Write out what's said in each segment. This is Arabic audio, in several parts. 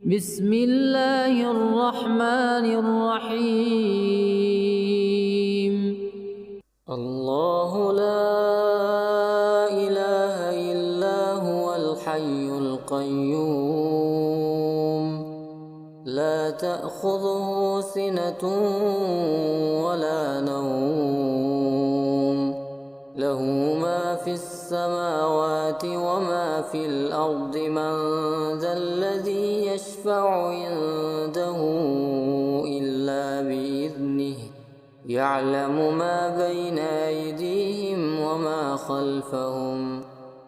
بسم الله الرحمن الرحيم. الله لا إله إلا هو الحي القيوم لا تأخذه سنة ولا نوم له ما في السماوات وما في الأرض من ذا الذي يشفع عنده إلا بإذنه يعلم ما بين أيديهم وما خلفهم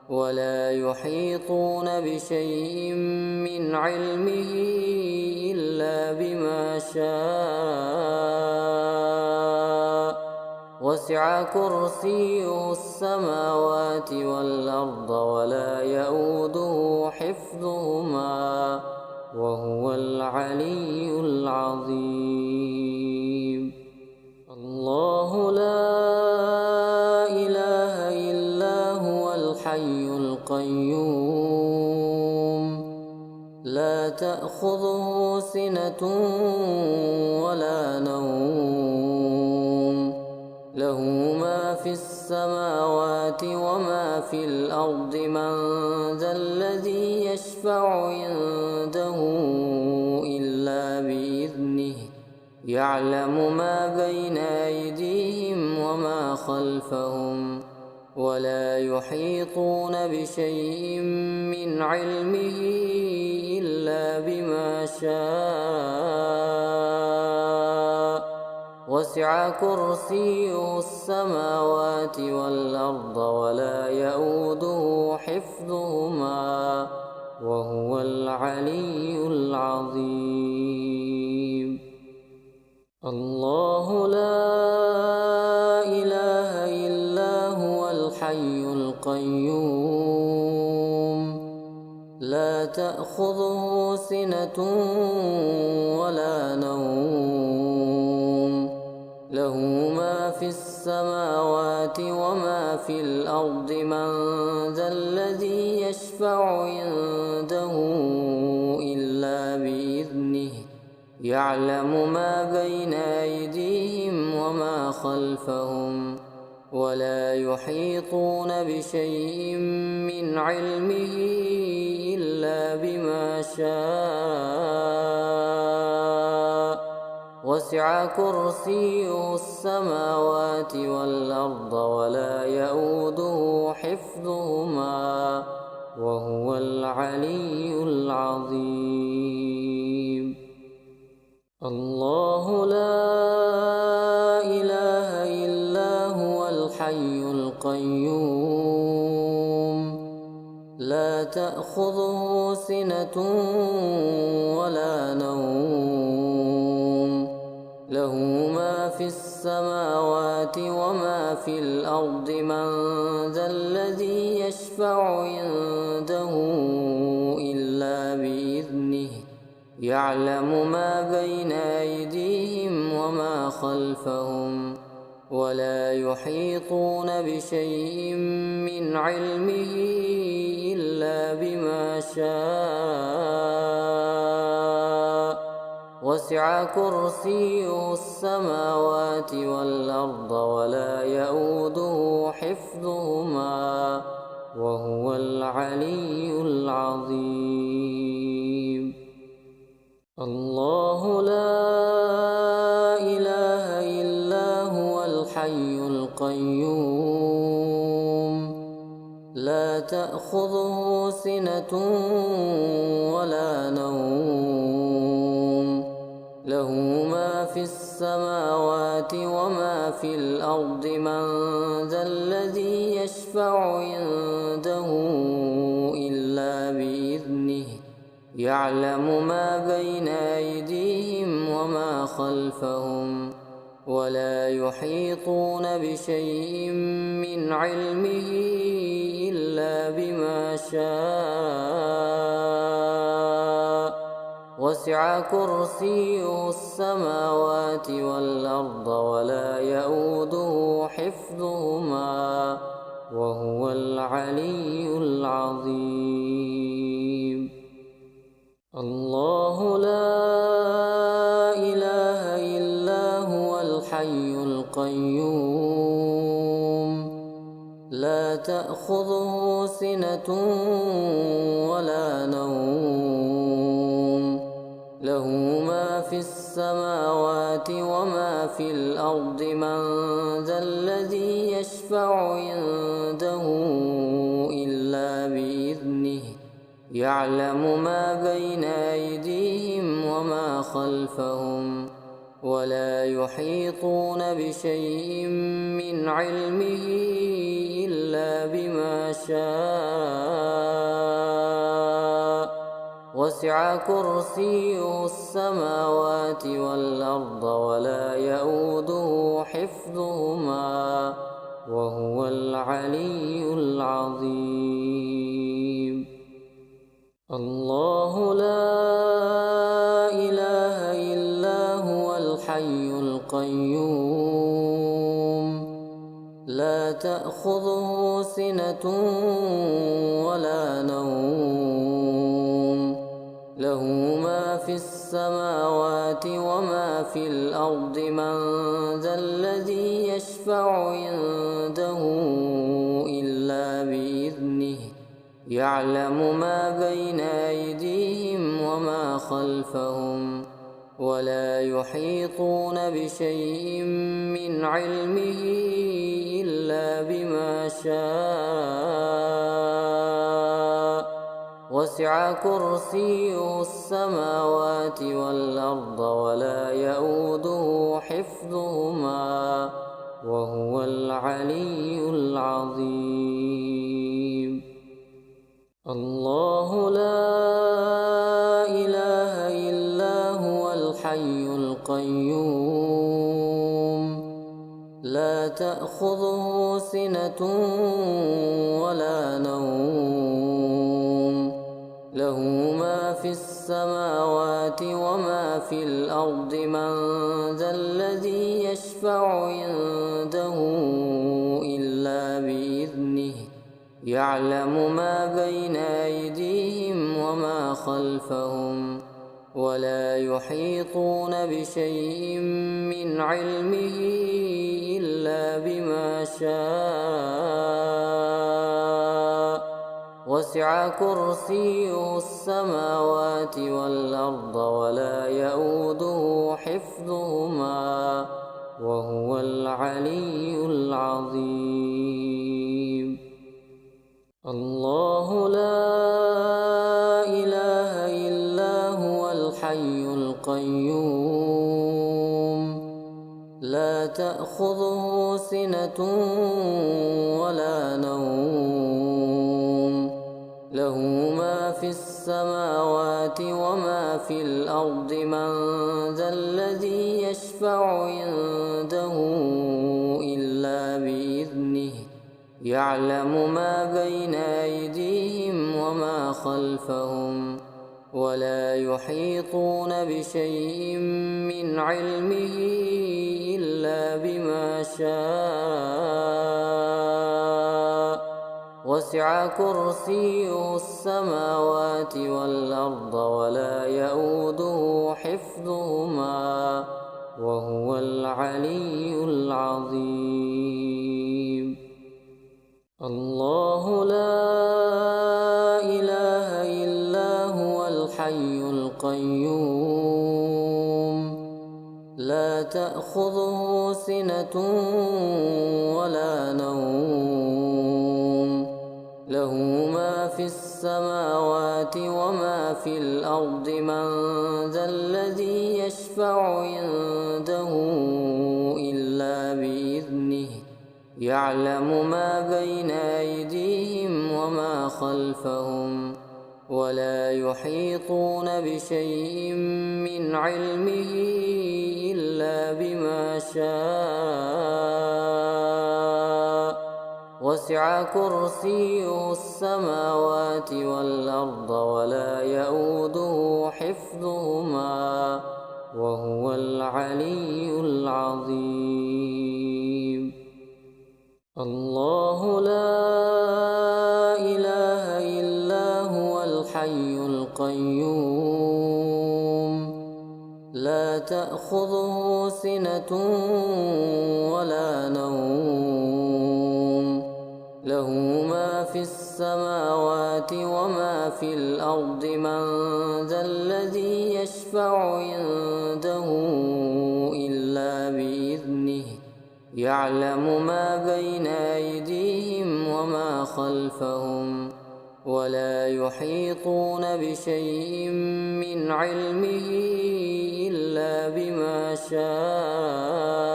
ولا يحيطون بشيء من علمه إلا بما شاء وسع كرسيه السماوات والأرض ولا يئوده حفظهما وهو العلي العظيم. الله لا إله إلا هو الحي القيوم لا تأخذه سنة ولا نوم له ما في السماوات وما في الأرض من ذا الذي يشفع عنده إلا بإذنه يعلم ما بين أيديهم وما خلفهم ولا يحيطون بشيء من علمه إلا بما شاء وسع كرسيه السماوات والأرض ولا يئوده حفظهما وهو العلي العظيم. الله لا إله إلا هو الحي القيوم لا تأخذه سنة ولا نوم له ما في السماوات وما في الأرض من ذا الذي يشفع عنده إلا بإذنه يعلم ما بين أيديهم وما خلفهم ولا يحيطون بشيء من علمه إلا بما شاء وسع كرسيه السماوات والأرض ولا يئوده حفظهما وهو العلي العظيم. الله لا إله إلا هو الحي القيوم لا تأخذه سنة ولا نوم له ما في السماوات وما في الأرض من ذا الذي يشفع عنده إلا بإذنه يعلم ما بين أيديهم وما خلفهم ولا يحيطون بشيء من علمه إلا بما شاء وسع كرسيه السماوات والأرض ولا يئوده حفظهما وهو العلي العظيم. الله لا إله إلا هو الحي القيوم لا تأخذه سنة ولا نوم له ما في السماوات وما في الأرض من ذا الذي يشفع عنده إلا بإذنه يعلم ما بين أيديهم وما خلفهم ولا يحيطون بشيء من علمه إلا بما شاء وسع كرسيه السماوات والأرض ولا يئوده حفظهما وهو العلي العظيم. الله تأخذه سنة ولا نوم له ما في السماوات وما في الأرض من ذا الذي يشفع عنده إلا بإذنه يعلم ما بين أيديهم وما خلفهم ولا يحيطون بشيء من علمه إلا بما شاء وسع كرسيه السماوات والأرض ولا يئوده حفظهما وهو العلي العظيم. الله لا إله إلا هو الحي القيوم لا تأخذه سنة ولا نوم له ما في السماوات وما في الأرض من ذا الذي يشفع عنده إلا بإذنه يعلم ما بين أيديهم وما خلفهم ولا يحيطون بشيء من علمه إلا بما شاء وسع كرسيه السماوات والأرض ولا يئوده حفظهما وهو العلي العظيم. الله لا إله إلا هو الحي القيوم لا تأخذه سنة ولا نوم له ما في السماوات وما في الأرض من ذا الذي يشفع عنده إلا بإذنه يعلم ما بين أيديهم وما خلفهم ولا يحيطون بشيء من علمه إلا بما شاء وسع كرسيه السماوات والأرض ولا يئوده حفظهما وهو العلي العظيم. الله لا إله إلا هو الحي القيوم لا تأخذه سنة ولا نوم له ما في السماوات وما في الأرض من ذا الذي يشفع عنده إلا بإذنه يعلم ما بين أيديهم وما خلفهم ولا يحيطون بشيء من علمه إلا بما شاء وسع كرسيه السماوات والأرض ولا يئوده حفظهما وهو العلي العظيم. الله لا إله إلا هو الحي القيوم لا تأخذه سنة ولا نوم له ما في السماوات وما في الأرض من ذا الذي يشفع عنده إلا بإذنه يعلم ما بين أيديهم وما خلفهم ولا يحيطون بشيء من علمه إلا بما شاء وسع كرسيه السماوات والأرض ولا يئوده حفظهما وهو العلي العظيم. الله لا إله إلا هو الحي القيوم لا تأخذه سنة ولا نوم له ما في السماوات وما في الأرض من ذا الذي يشفع عنده إلا بإذنه يعلم ما بين أيديهم وما خلفهم ولا يحيطون بشيء من علمه إلا بما شاء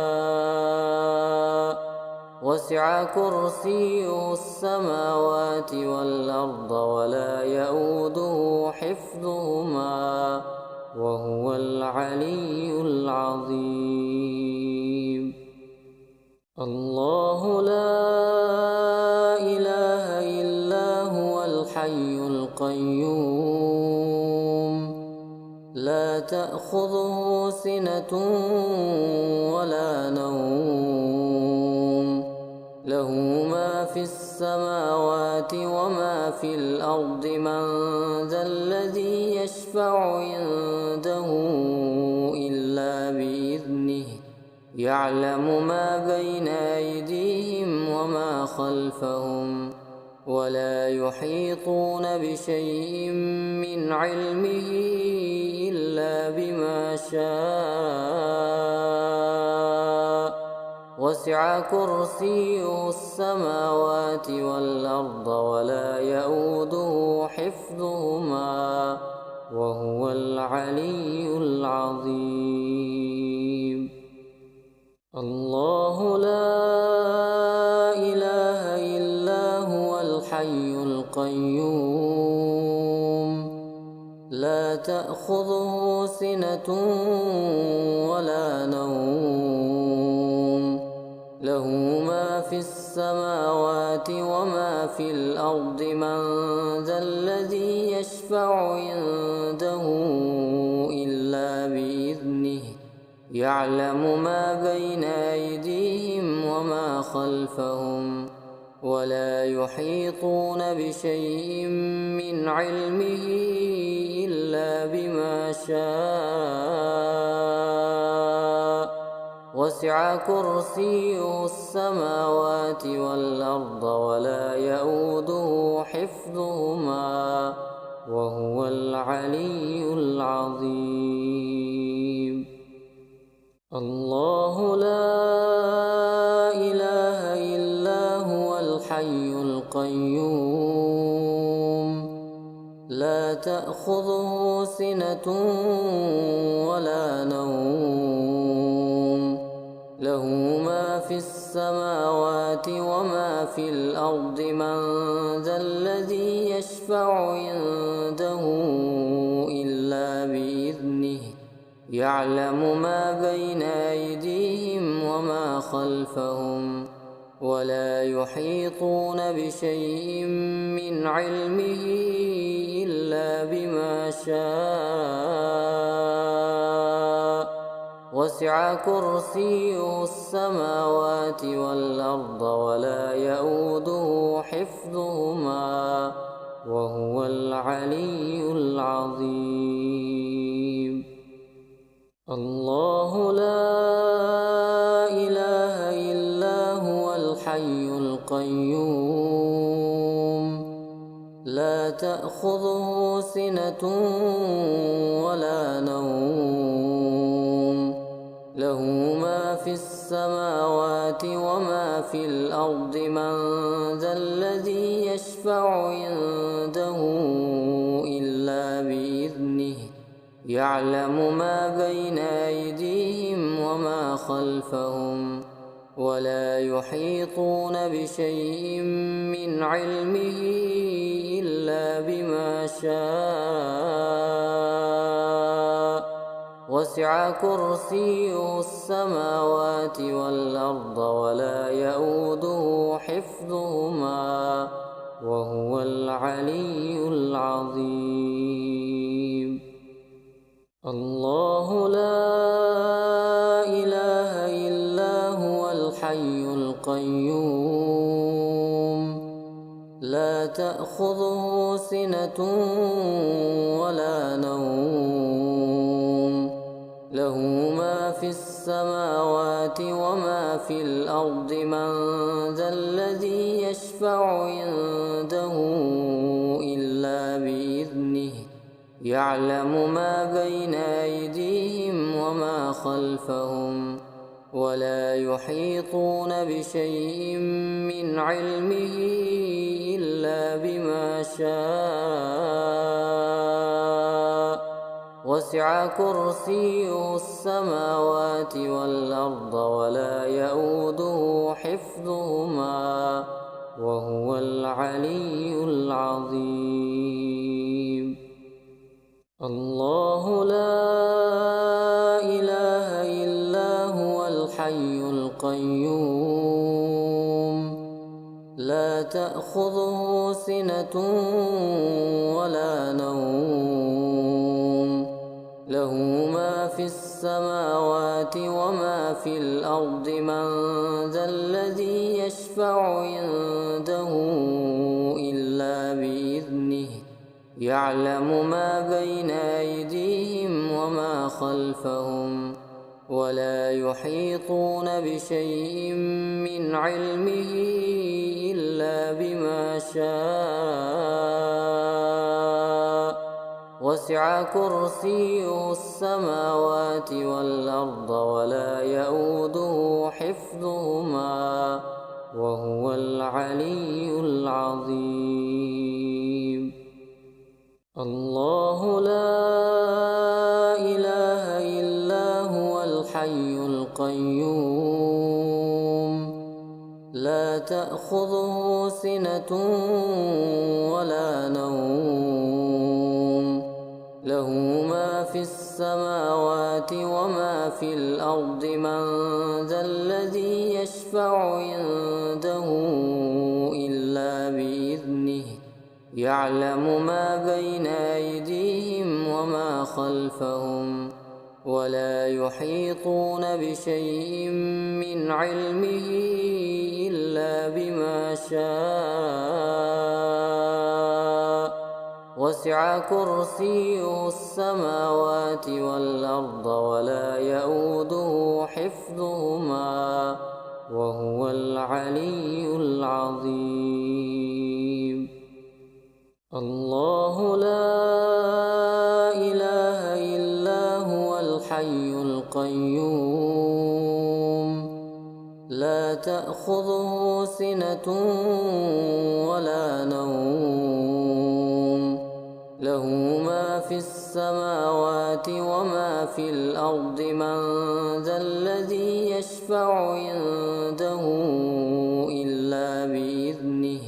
وسع كرسيه السماوات والأرض ولا يئوده حفظهما وهو العلي العظيم. الله لا إله إلا هو الحي القيوم لا تأخذه سنة ولا نوم له ما في السماوات وما في الأرض من ذا الذي يشفع عنده إلا بإذنه يعلم ما بين أيديهم وما خلفهم ولا يحيطون بشيء من علمه إلا بما شاء وسع كرسيه السماوات والأرض ولا يئوده حفظهما وهو العلي العظيم. الله لا إله إلا هو الحي القيوم لا تأخذه سنة ولا نوم له ما في السماوات وما في الأرض من ذا الذي يشفع عنده إلا بإذنه يعلم ما بين أيديهم وما خلفهم ولا يحيطون بشيء من علمه إلا بما شاء وسع كرسيه السماوات والأرض ولا يئوده حفظهما وهو العلي العظيم. الله لا إله إلا هو الحي القيوم لا تأخذه سنة ولا نوم له ما في السماوات وما في الأرض من ذا الذي يشفع عنده إلا بإذنه يعلم ما بين أيديهم وما خلفهم ولا يحيطون بشيء من علمه إلا بما شاء وسع كرسيه السماوات والأرض ولا يئوده حفظهما وهو العلي العظيم. الله لا إله إلا هو الحي القيوم لا تأخذه سنة ولا نوم له ما في السماوات وما في الأرض من ذا الذي يشفع عنده إلا بإذنه يعلم ما بين أيديهم وما خلفهم ولا يحيطون بشيء من علمه إلا بما شاء وسع كرسيه السماوات والأرض ولا يئوده حفظهما وهو العلي العظيم. الله لا إله إلا هو الحي القيوم لا تأخذه سنة ولا نوم له ما في السماوات وما في الأرض من ذا الذي يشفع عنده إلا بإذنه يعلم ما بين أيديهم وما خلفهم ولا يحيطون بشيء من علمه إلا بما شاء وسع كرسيه السماوات والأرض ولا يئوده حفظهما وهو العلي العظيم. الله لا إله إلا هو الحي القيوم لا تأخذه سنة ولا نوم له ما في السماوات وما في الأرض من ذا الذي يشفع عنده إلا بإذنه يعلم ما بين أيديهم وما خلفهم ولا يحيطون بشيء من علمه إلا بما شاء وسع كرسيه السماوات والأرض ولا يئوده حفظهما وهو العلي العظيم. الله لا إله إلا هو الحي القيوم لا تأخذه سنة ولا نوم له ما في السماوات وما في الأرض من ذا الذي يشفع عنده إلا بإذنه يعلم ما بين أيديهم وما خلفهم ولا يحيطون بشيء من علمه إلا بما شاء وسع كرسيه السماوات والأرض ولا يئوده حفظهما وهو العلي العظيم. الله لا إله إلا هو الحي القيوم لا تأخذه سنة ولا نوم له ما في السماوات وما في الأرض من ذا الذي يشفع عنده إلا بإذنه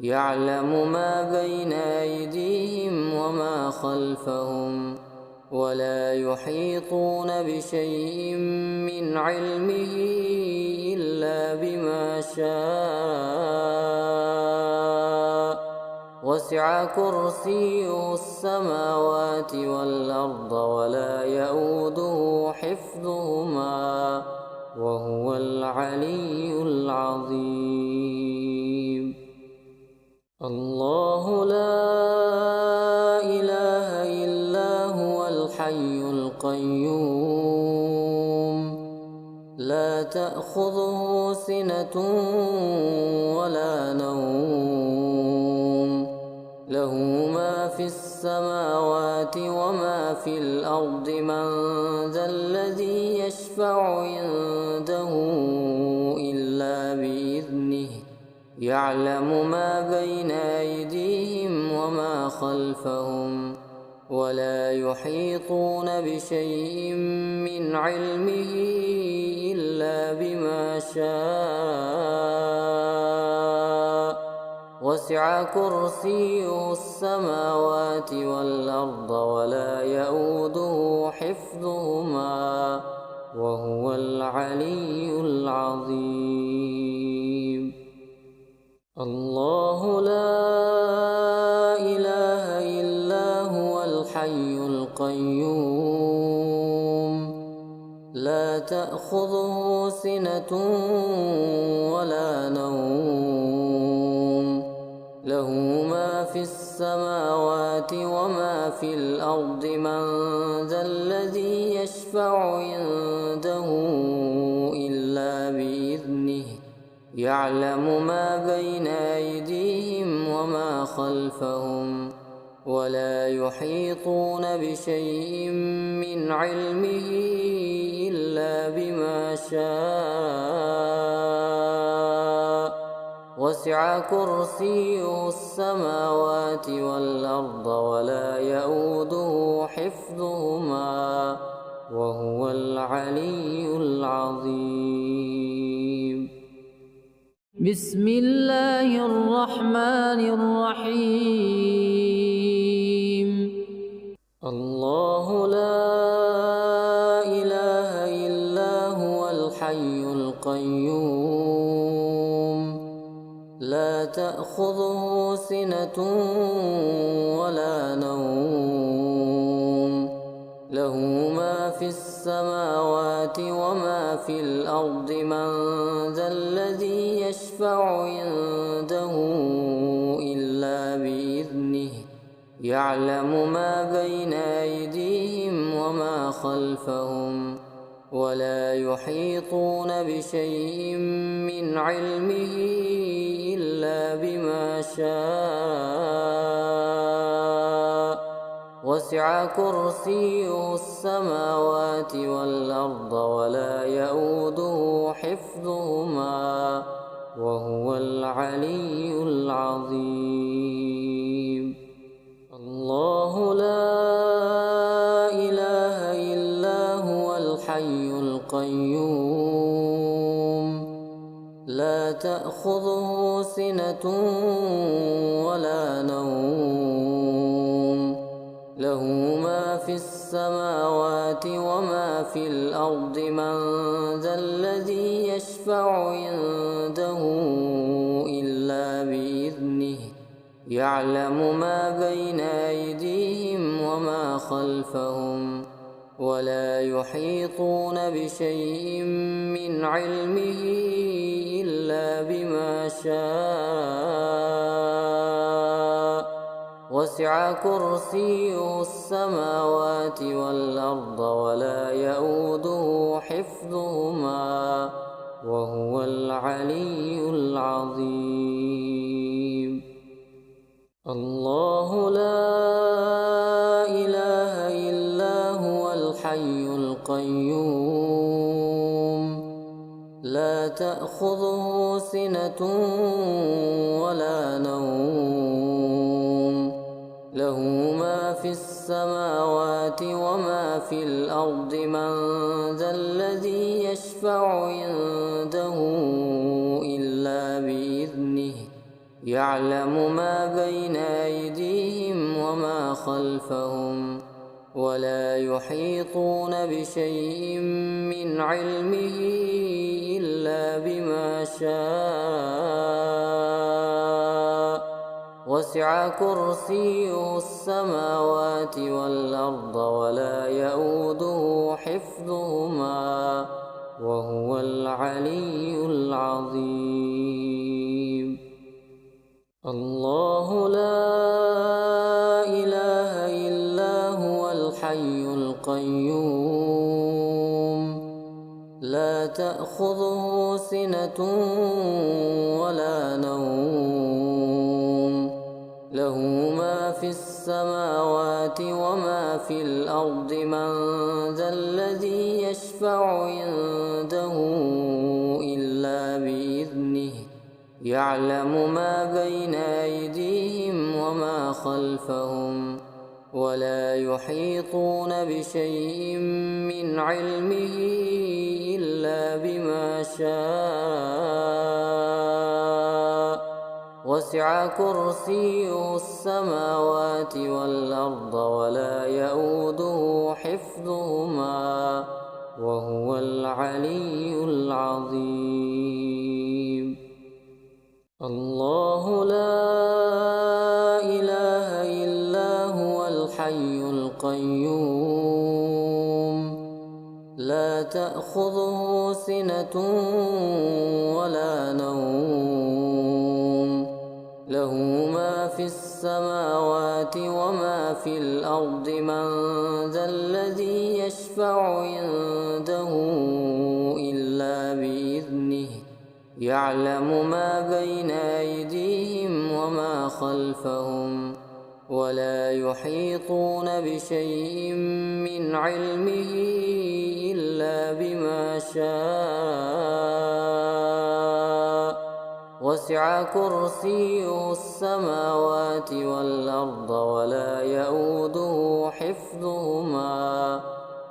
يعلم ما بين أيديهم وما خلفهم ولا يحيطون بشيء من علمه إلا بما شاء وسع كرسيه السماوات والأرض ولا يئوده حفظهما وهو العلي العظيم. الله لا إله إلا هو الحي القيوم لا تأخذه سنة ولا نوم له ما في السماوات وما في الأرض من ذا الذي يشفع عنده إلا بإذنه يعلم ما بين أيديهم وما خلفهم ولا يحيطون بشيء من علمه إلا بما شاء وسع كرسيه السماوات والأرض ولا يئوده حفظهما وهو العلي العظيم. الله لا إله إلا هو الحي القيوم لا تأخذه سنة ولا نوم له ما في السماوات وما في الأرض من ذا الذي يشفع عنده يعلم ما بين أيديهم وما خلفهم ولا يحيطون بشيء من علمه إلا بما شاء وسع كرسيه السماوات والأرض ولا يئوده حفظهما وهو العلي العظيم. بسم الله الرحمن الرحيم. الله لا إله إلا هو الحي القيوم لا تأخذه سنة ولا نوم له ما في السماوات وما في الأرض من ذا الذي يشفع عنده إلا بإذنه يعلم ما بين أيديهم وما خلفهم ولا يحيطون بشيء من علمه إلا بما شاء وسع كرسيه السماوات والأرض ولا يئوده حفظهما وهو العلي العظيم. الله لا إله إلا هو الحي القيوم لا تأخذه سنة ولا نوم له ما في السماوات وما في الأرض من ذا الذي يشفع عنده إلا بإذنه يعلم ما بين أيديهم وما خلفهم ولا يحيطون بشيء من علمه إلا بما شاء وسع كرسيه السماوات والأرض ولا يئوده حفظهما وهو العلي العظيم. الله لا إله إلا هو الحي القيوم لا تأخذه سنة ولا نوم له ما في السماوات وما في الأرض من ذا الذي يشفع عنده إلا بإذنه يعلم ما بين أيديهم وما خلفهم ولا يحيطون بشيء من علمه إلا بما شاء وسع كرسيه السماوات والأرض ولا يئوده حفظهما وهو العلي العظيم. الله لا إله إلا هو الحي القيوم لا تأخذه سنة ولا نوم له ما في السماوات وما في الأرض من ذا الذي يشفع عنده إلا بإذنه يعلم ما بين أيديهم وما خلفهم ولا يحيطون بشيء من علمه إلا بما شاء وسع كرسيه السماوات والأرض ولا يئوده حفظهما وهو العلي العظيم. الله لا إله إلا هو الحي القيوم لا تأخذه سنة ولا نوم له ما في السماوات وما في الأرض من ذا الذي يشفع عنده إلا بإذنه يعلم ما بين أيديهم وما خلفهم ولا يحيطون بشيء من علمه إلا بما شاء وسع كرسيه السماوات والأرض ولا يئوده حفظهما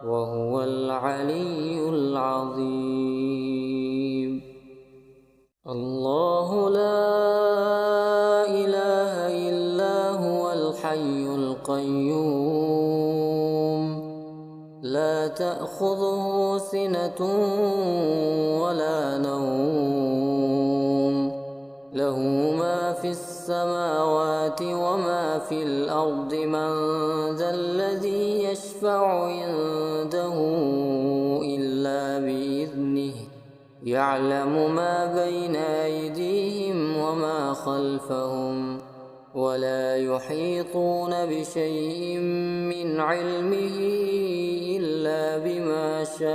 وهو العلي العظيم. الله لا إله إلا هو الحي القيوم لا تأخذه سنة ولا نوم له ما في السماوات وما في الأرض من ذا الذي يشفع عنده إلا بإذنه يعلم ما بين أيديهم وما خلفهم ولا يحيطون بشيء من علمه إلا بما شاء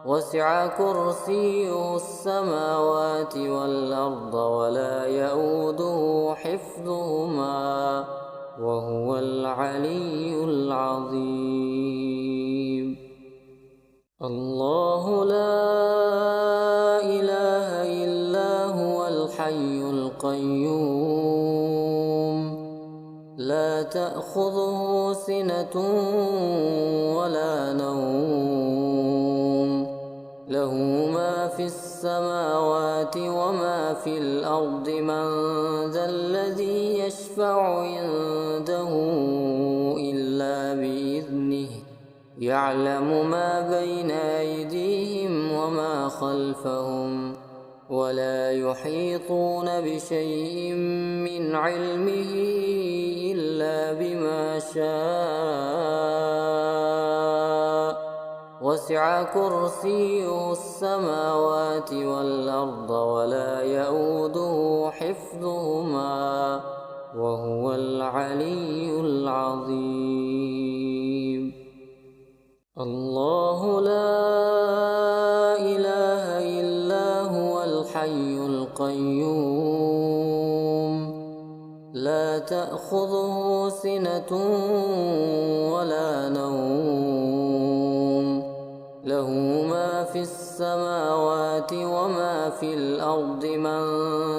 وسع كرسيه السماوات والأرض ولا يئوده حفظهما وهو العلي العظيم. الله لا إله إلا هو الحي القيوم لا تأخذه سنة ولا نوم له ما في السماوات وما في الأرض من ذا الذي يشفع عنده إلا بإذنه يعلم ما بين أيديهم وما خلفهم ولا يحيطون بشيء من علمه إلا بما شاء وسع كرسيه السماوات والأرض ولا يئوده حفظهما وهو العلي العظيم. الله لا إله إلا هو الحي القيوم لا تأخذه سنة ولا نوم له ما في السماوات وما في الأرض من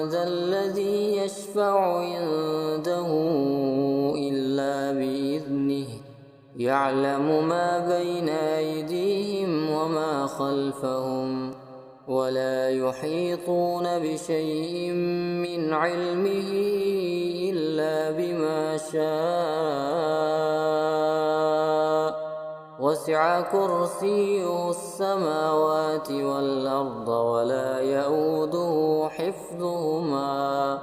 ذا الذي يشفع عنده إلا بإذنه يعلم ما بين أيديهم وما خلفهم ولا يحيطون بشيء من علمه إلا بما شاء وسع كرسيه السماوات والأرض ولا يئوده حفظهما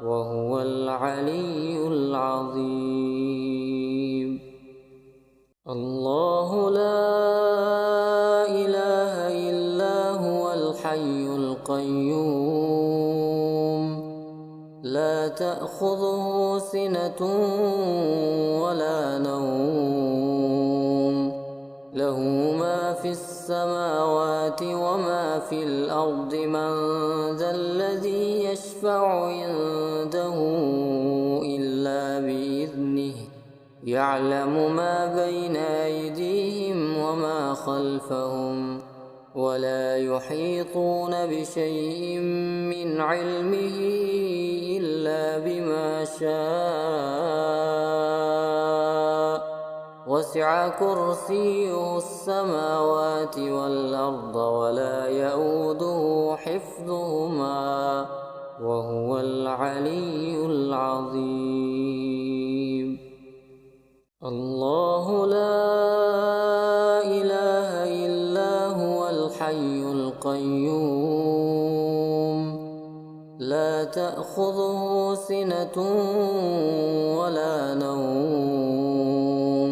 وهو العلي العظيم. الله لا إله إلا هو الحي القيوم لا تأخذه سنة ولا نوم له ما في السماوات وما في الأرض من ذا الذي يشفع عنده إلا بإذنه يعلم ما بين أيديهم وما خلفهم ولا يحيطون بشيء من علمه إلا بما شاء وسع كرسيه السماوات والأرض ولا يئوده حفظهما وهو العلي العظيم. الله لا إله إلا هو الحي القيوم لا تأخذه سنة ولا نوم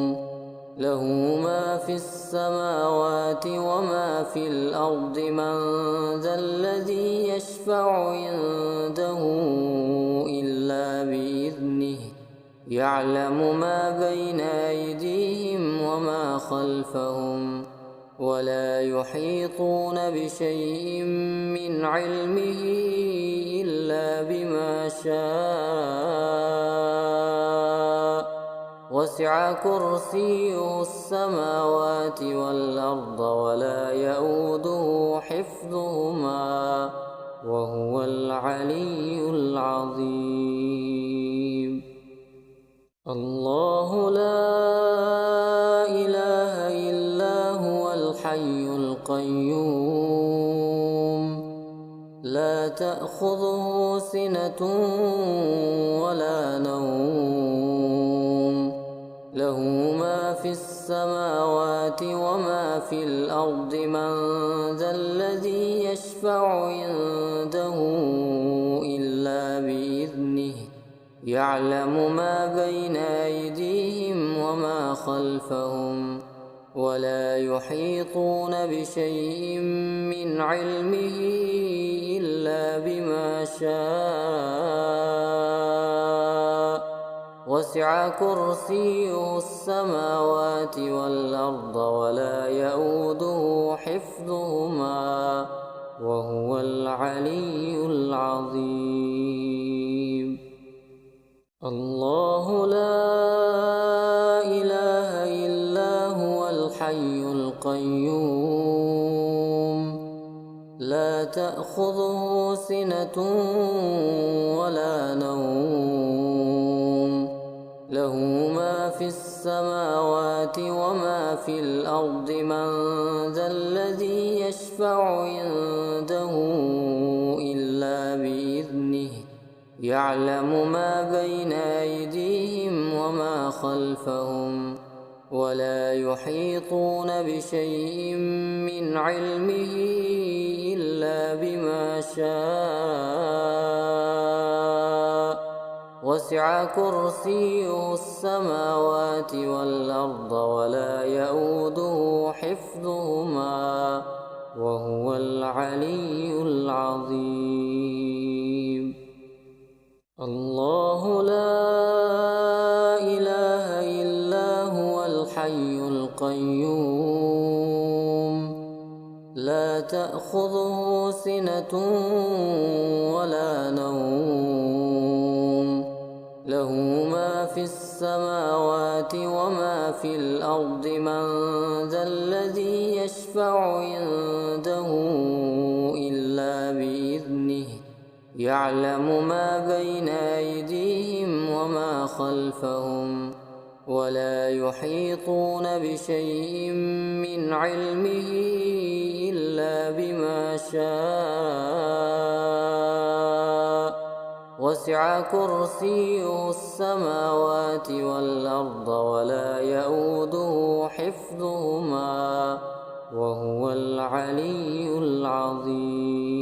له ما في السماوات وما في الأرض من ذا الذي يشفع عنده إلا بإذنه يعلم ما بين أيديهم وما خلفهم ولا يحيطون بشيء من علمه إلا بما شاء وسع كرسيه السماوات والأرض ولا يئوده حفظهما وهو العلي العظيم. الله لا إله إلا هو الحي القيوم لا تأخذه سنة ولا نوم له ما في السماوات وما في الأرض من ذا الذي يشفع عنده إلا بإذنه يعلم ما بين أيديهم وما خلفهم ولا يحيطون بشيء من علمه إلا بما شاء وسع كرسيه السماوات والأرض ولا يئوده حفظهما وهو العلي العظيم. الله لا إله إلا هو الحي القيوم لا تأخذه سنة ولا نوم له ما في السماوات وما في الأرض من ذا الذي يشفع عنده إلا بإذنه يعلم ما بين أيديهم وما خلفهم ولا يحيطون بشيء من علمه إلا بما شاء وسع كرسيه السماوات والأرض ولا يئوده حفظهما وهو العلي العظيم. الله لا إله إلا هو الحي القيوم لا تأخذه سنة ولا نوم له ما في السماوات وما في الأرض من ذا الذي يشفع عنده إلا بإذنه يعلم ما بين أيديهم وما خلفهم ولا يحيطون بشيء من علمه إلا بما شاء وسع كرسيه السماوات والأرض ولا يئوده حفظهما وهو العلي العظيم.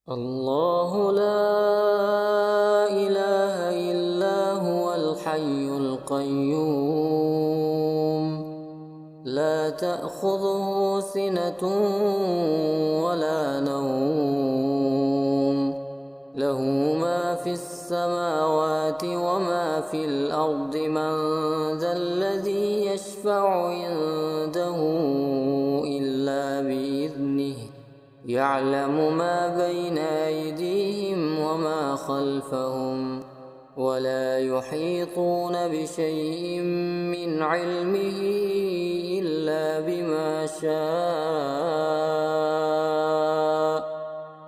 الله لا إله إلا هو الحي القيوم لا تأخذه سنة ولا نوم له ما في السماوات وما في الأرض من ذا الذي يشفع عنده إلا بإذنه يعلم ما بين أيديهم وما خلفهم ولا يحيطون بشيء من علمه إلا بما شاء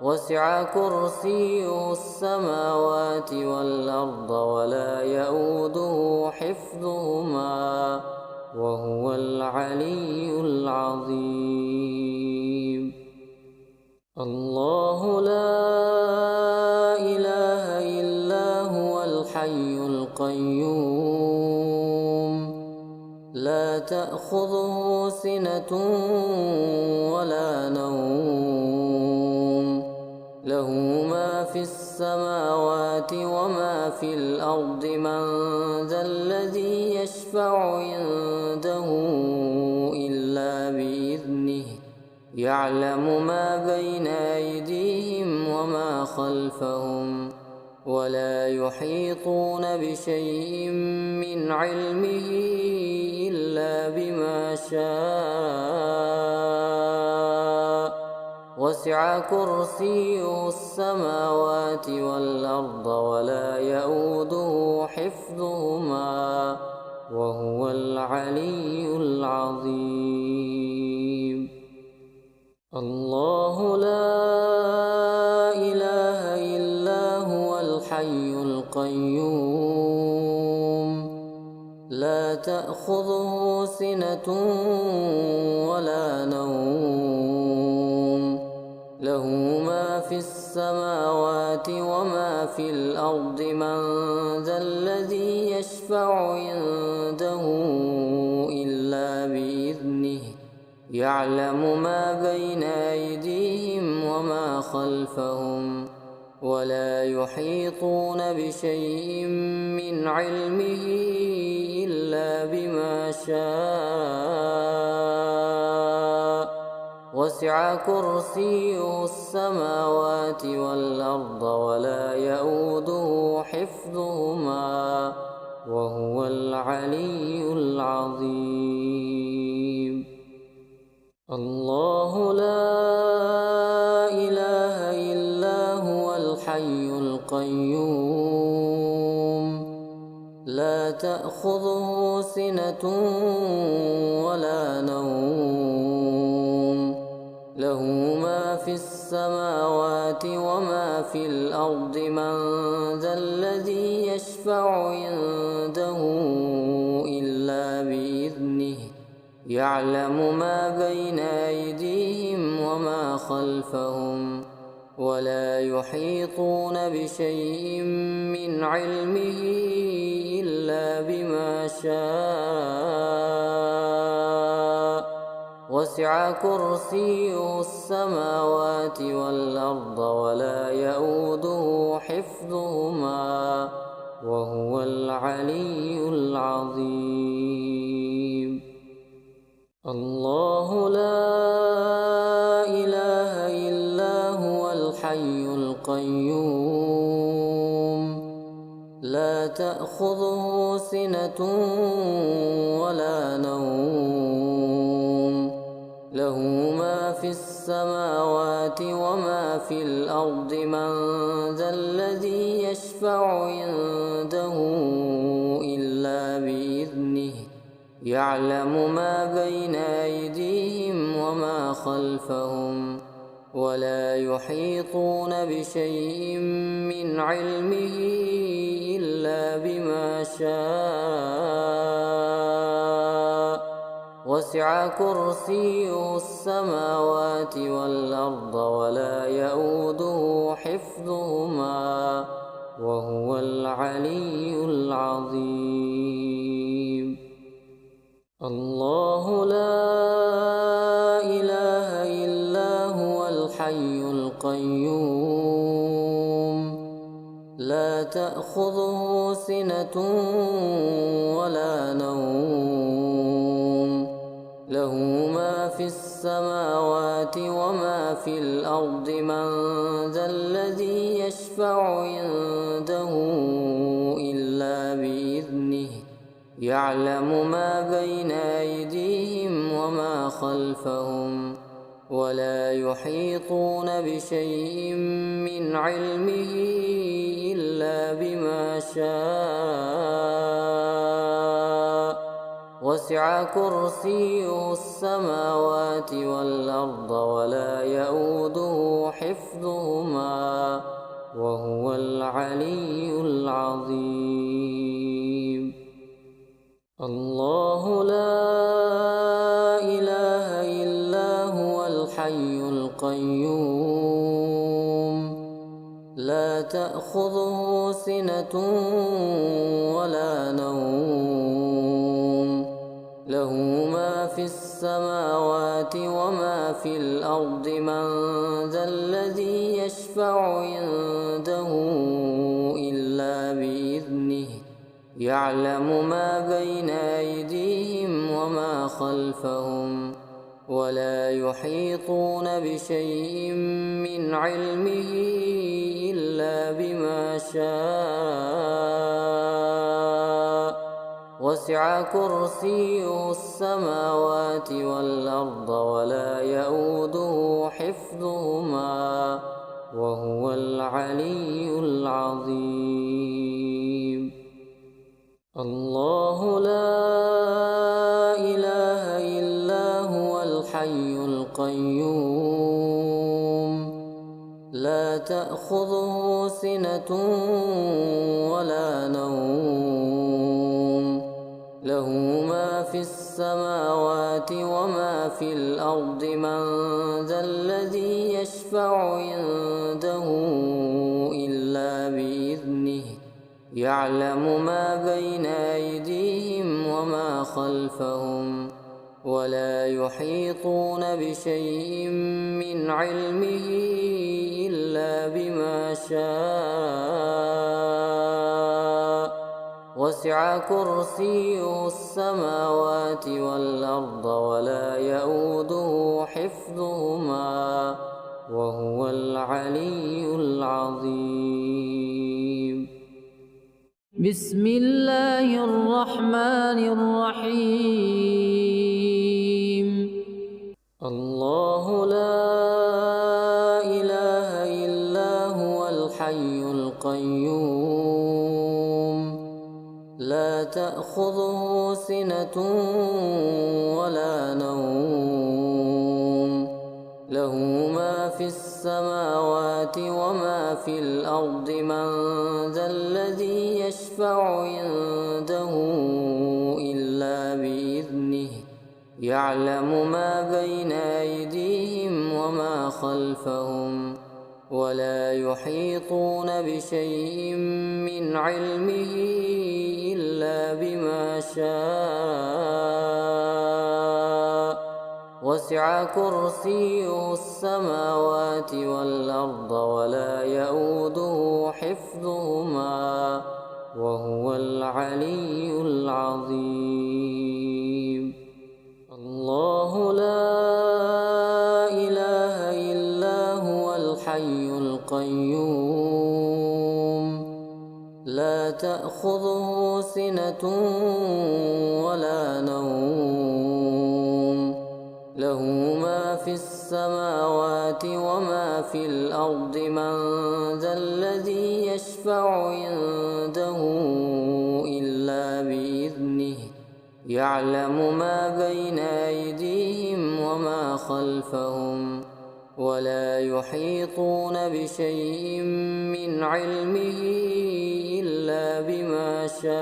وسع كرسيه السماوات والأرض ولا يئوده حفظهما وهو العلي العظيم. الله لا إله إلا هو الحي القيوم لا تأخذه سنة ولا نوم له ما في السماوات وما في الأرض من ذا الذي يشفع عنده إلا بإذنه يعلم ما بين أيديهم وما خلفهم ولا يحيطون بشيء من علمه إلا إلا بما شاء وسع كرسيه السماوات والأرض ولا يئوده حفظهما وهو العلي العظيم. الله لا إله إلا هو الحي القيوم لا تأخذه سنة ولا نوم له ما في السماوات وما في الأرض من ذا الذي يشفع عنده إلا بإذنه يعلم ما بين أيديهم وما خلفهم ولا يحيطون بشيء من علمه إلا بما شاء وسع كرسيه السماوات والأرض ولا يئوده حفظهما وهو العلي العظيم. الله لا إله إلا هو الحي القيوم لا تأخذه سنة ولا نوم له ما في السماوات وما في الأرض من ذا الذي يشفع عنده إلا بإذنه يعلم ما بين أيديهم وما خلفهم ولا يحيطون بشيء من علمه إلا بما شاء وسع كرسيه السماوات والأرض ولا يئوده حفظهما وهو العلي العظيم. الله لا إله إلا هو الحي القيوم لا تأخذه سنة ولا نوم له ما في السماوات وما في الأرض من ذا الذي يشفع عنده إلا بإذنه يعلم ما بين أيديهم وما خلفهم ولا يحيطون بشيء من علمه إلا بما شاء وسع كرسيه السماوات والأرض ولا يئوده حفظهما وهو العلي العظيم. الله لا إله إلا هو الحي القيوم لا تأخذه سنة ولا نوم له ما في السماوات وما في الأرض من ذا الذي يشفع عنده إلا بإذنه يعلم ما بين أيديهم وما خلفهم ولا يحيطون بشيء من علمه إلا بما شاء وسع كرسيه السماوات والأرض ولا يئوده حفظهما وهو العلي العظيم. الله لا إله إلا هو الحي القيوم لا تأخذه سنة ولا نوم له ما في السماوات وما في الأرض من ذا الذي يشفع عنده إلا بإذنه يعلم ما بين أيديهم وما خلفهم ولا يحيطون بشيء من علمه إلا بما شاء وسع كرسيه السماوات والأرض ولا يئوده حفظهما وهو العلي العظيم. الله لا إله إلا هو الحي القيوم لا تأخذه سنة ولا نوم له ما في السماوات وما في الأرض من ذا الذي يشفع عنده إلا بإذنه يعلم ما بين أيديهم وما خلفهم ولا يحيطون بشيء من علمه إلا بما شاء وسع كرسيه السماوات والأرض ولا يئوده حفظهما وهو العلي العظيم. بسم الله الرحمن الرحيم. الله لا إله إلا هو الحي القيوم لا تأخذه سنة ولا نوم له ما في السماوات وما في الأرض من ذا الذي يشفع عنده إلا بإذنه يعلم ما بين أيديهم وما خلفهم ولا يحيطون بشيء من علمه إلا بما شاء وسع كرسيه السماوات والأرض ولا يئوده حفظهما وهو العلي العظيم. الله لا إله إلا هو الحي القيوم لا تأخذه سنة ولا نوم له ما في السماوات وما في الأرض من ذا الذي يشفع عنده إلا بإذنه يعلم ما بين أيديهم وما خلفهم ولا يحيطون بشيء من علمه إلا بما شاء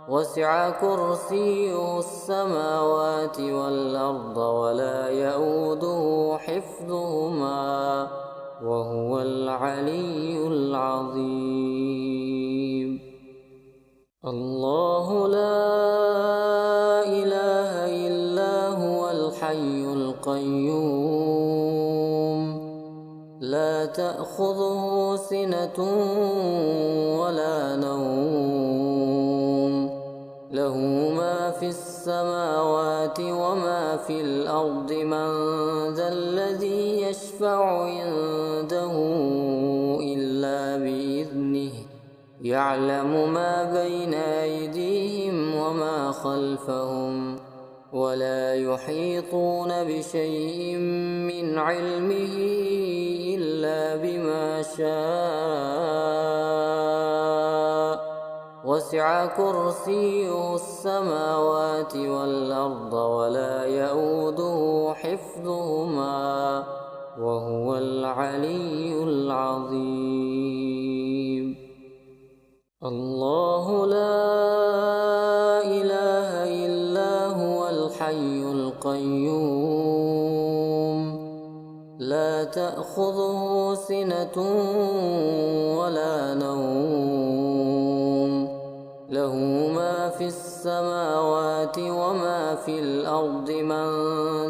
وسع كرسيه السماوات والأرض ولا يئوده حفظهما وهو العلي العظيم. الله لا إله إلا هو الحي القيوم لا تأخذه سنة ولا نوم له ما في السماوات وما في الأرض من ذا الذي يشفع عنده إلا بإذنه يعلم ما بين أيديهم وما خلفهم ولا يحيطون بشيء من علمه إلا بما شاء وسع كرسيه السماوات والأرض ولا يئوده حفظهما وهو العلي العظيم. الله لا إله إلا هو الحي القيوم لا تأخذه سنة ولا نوم له ما في السماوات وما في الأرض من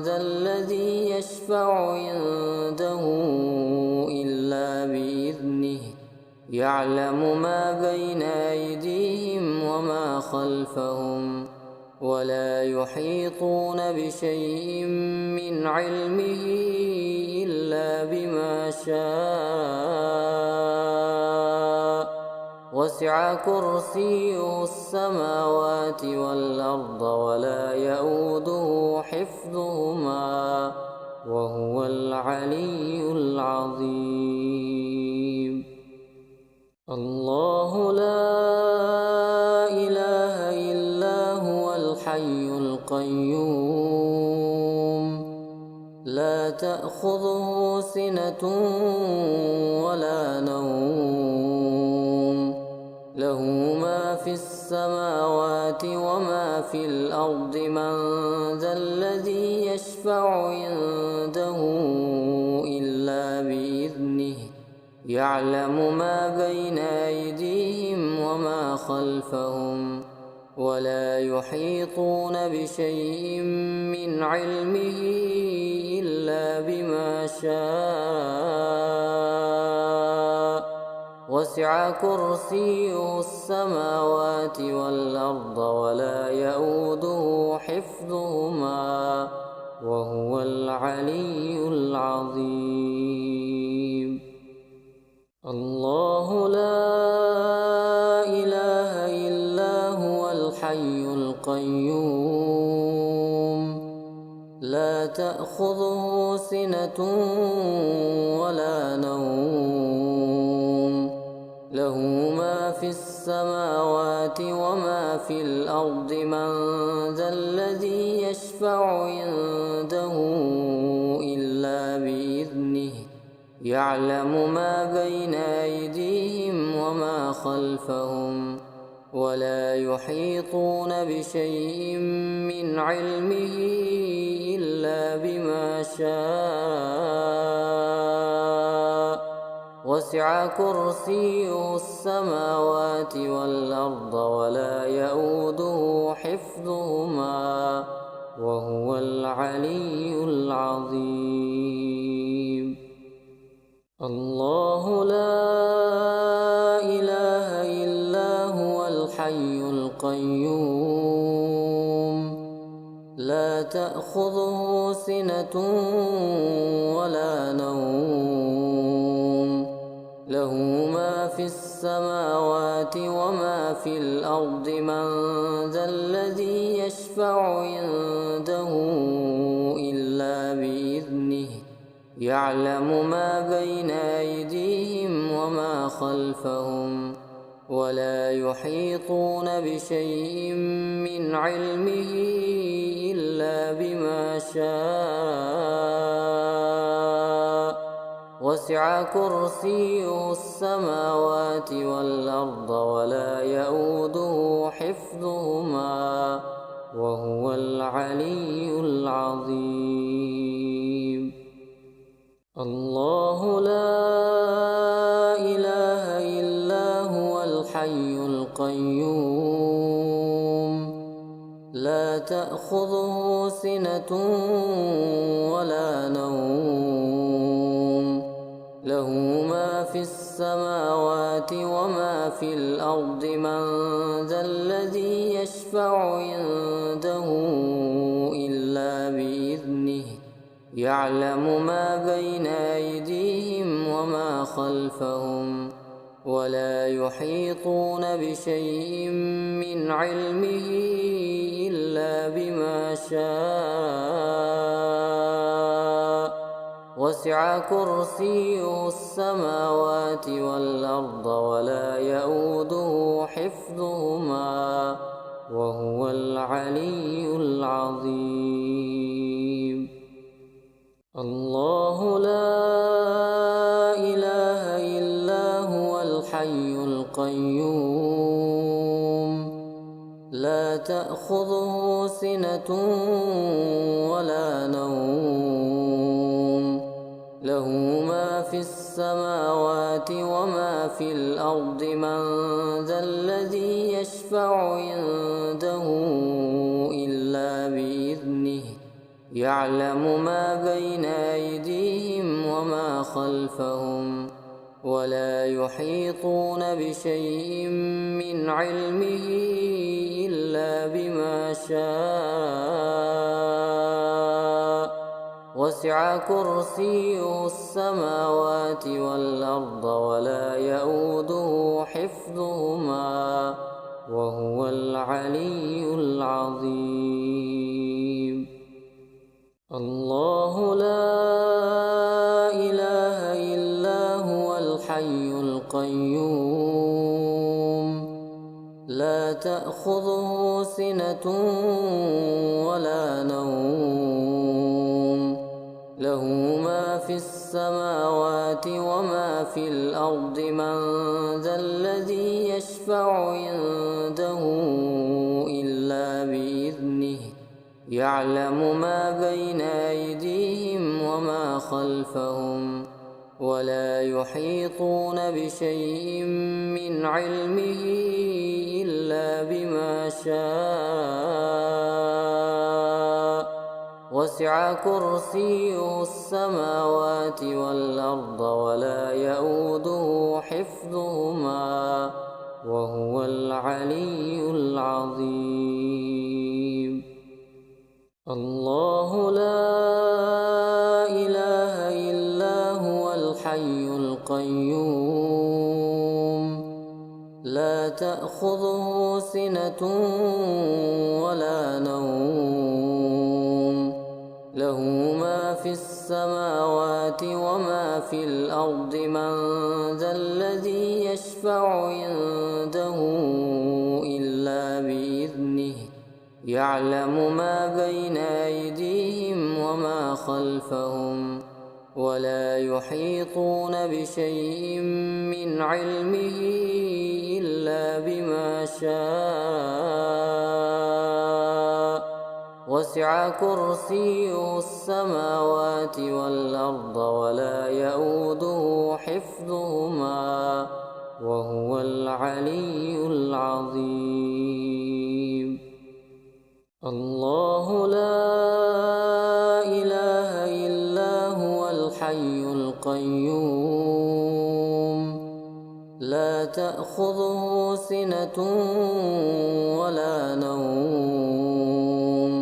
ذا الذي يشفع عنده إلا بإذنه يعلم ما بين أيديهم وما خلفهم ولا يحيطون بشيء من علمه إلا بما شاء وسع كرسيه السماوات والأرض ولا يئوده حفظهما وهو العلي العظيم. الله لا إله إلا هو الحي القيوم لا تأخذه سنة ولا نوم له ما في السماوات وما في الأرض من ذا الذي يشفع عنده إلا بإذنه يعلم ما بين أيديهم وما خلفهم ولا يحيطون بشيء من علمه إلا بما شاء وسع كرسيه السماوات والأرض ولا يئوده حفظهما وهو العلي العظيم. الله لا إله إلا هو الحي القيوم لا تأخذه سنة ولا نوم له ما في السماوات وما في الأرض من ذا الذي يشفع عنده إلا بإذنه يعلم ما بين أيديهم وما خلفهم ولا يحيطون بشيء من علمه إلا بما شاء وسع كرسيه السماوات والأرض ولا يئوده حفظهما وهو العلي العظيم. الله لا إله إلا هو الحي القيوم لا تأخذه سنة ولا نوم له ما في السماوات وما في الأرض من ذا الذي يشفع عنده إلا بإذنه يعلم ما بين أيديهم وما خلفهم ولا يحيطون بشيء من علمه إلا بما شاء وسع كرسيه السماوات والأرض ولا يئوده حفظهما وهو العلي العظيم. الله لا إله إلا هو الحي القيوم لا تأخذه سنة ولا نوم له ما في السماوات وما في الأرض من ذا الذي يشفع عنده إلا بإذنه يعلم ما بين أيديهم وما خلفهم ولا يحيطون بشيء من علمه إلا بما شاء وسع كرسيه السماوات والأرض ولا يئوده حفظهما وهو العلي العظيم. الله لا إله إلا هو الحي القيوم لا تأخذه سنة ولا نوم له ما في السماوات وما في الأرض من ذا الذي يشفع عنده إلا بإذنه يعلم ما بين أيديهم وما خلفهم ولا يحيطون بشيء من علمه إلا بما شاء وسع وسع كرسيه السماوات والأرض ولا يئوده حفظهما وهو العلي العظيم. الله لا إله إلا هو الحي القيوم لا تأخذه سنة ولا نوم له ما في السماوات وما في الأرض من ذا الذي يشفع عنده إلا بإذنه يعلم ما بين أيديهم وما خلفهم ولا يحيطون بشيء من علمه إلا بما شاء وسع كرسيه السماوات والأرض ولا يئوده حفظهما وهو العلي العظيم. الله لا إله إلا هو الحي القيوم لا تأخذه سنة ولا نوم له ما في السماوات وما في الأرض من ذا الذي يشفع عنده إلا بإذنه يعلم ما بين أيديهم وما خلفهم ولا يحيطون بشيء من علمه إلا بما شاء وسع كرسيه السماوات والأرض ولا يئوده حفظهما وهو العلي العظيم. الله لا إله إلا هو الحي القيوم لا تأخذه سنة ولا نوم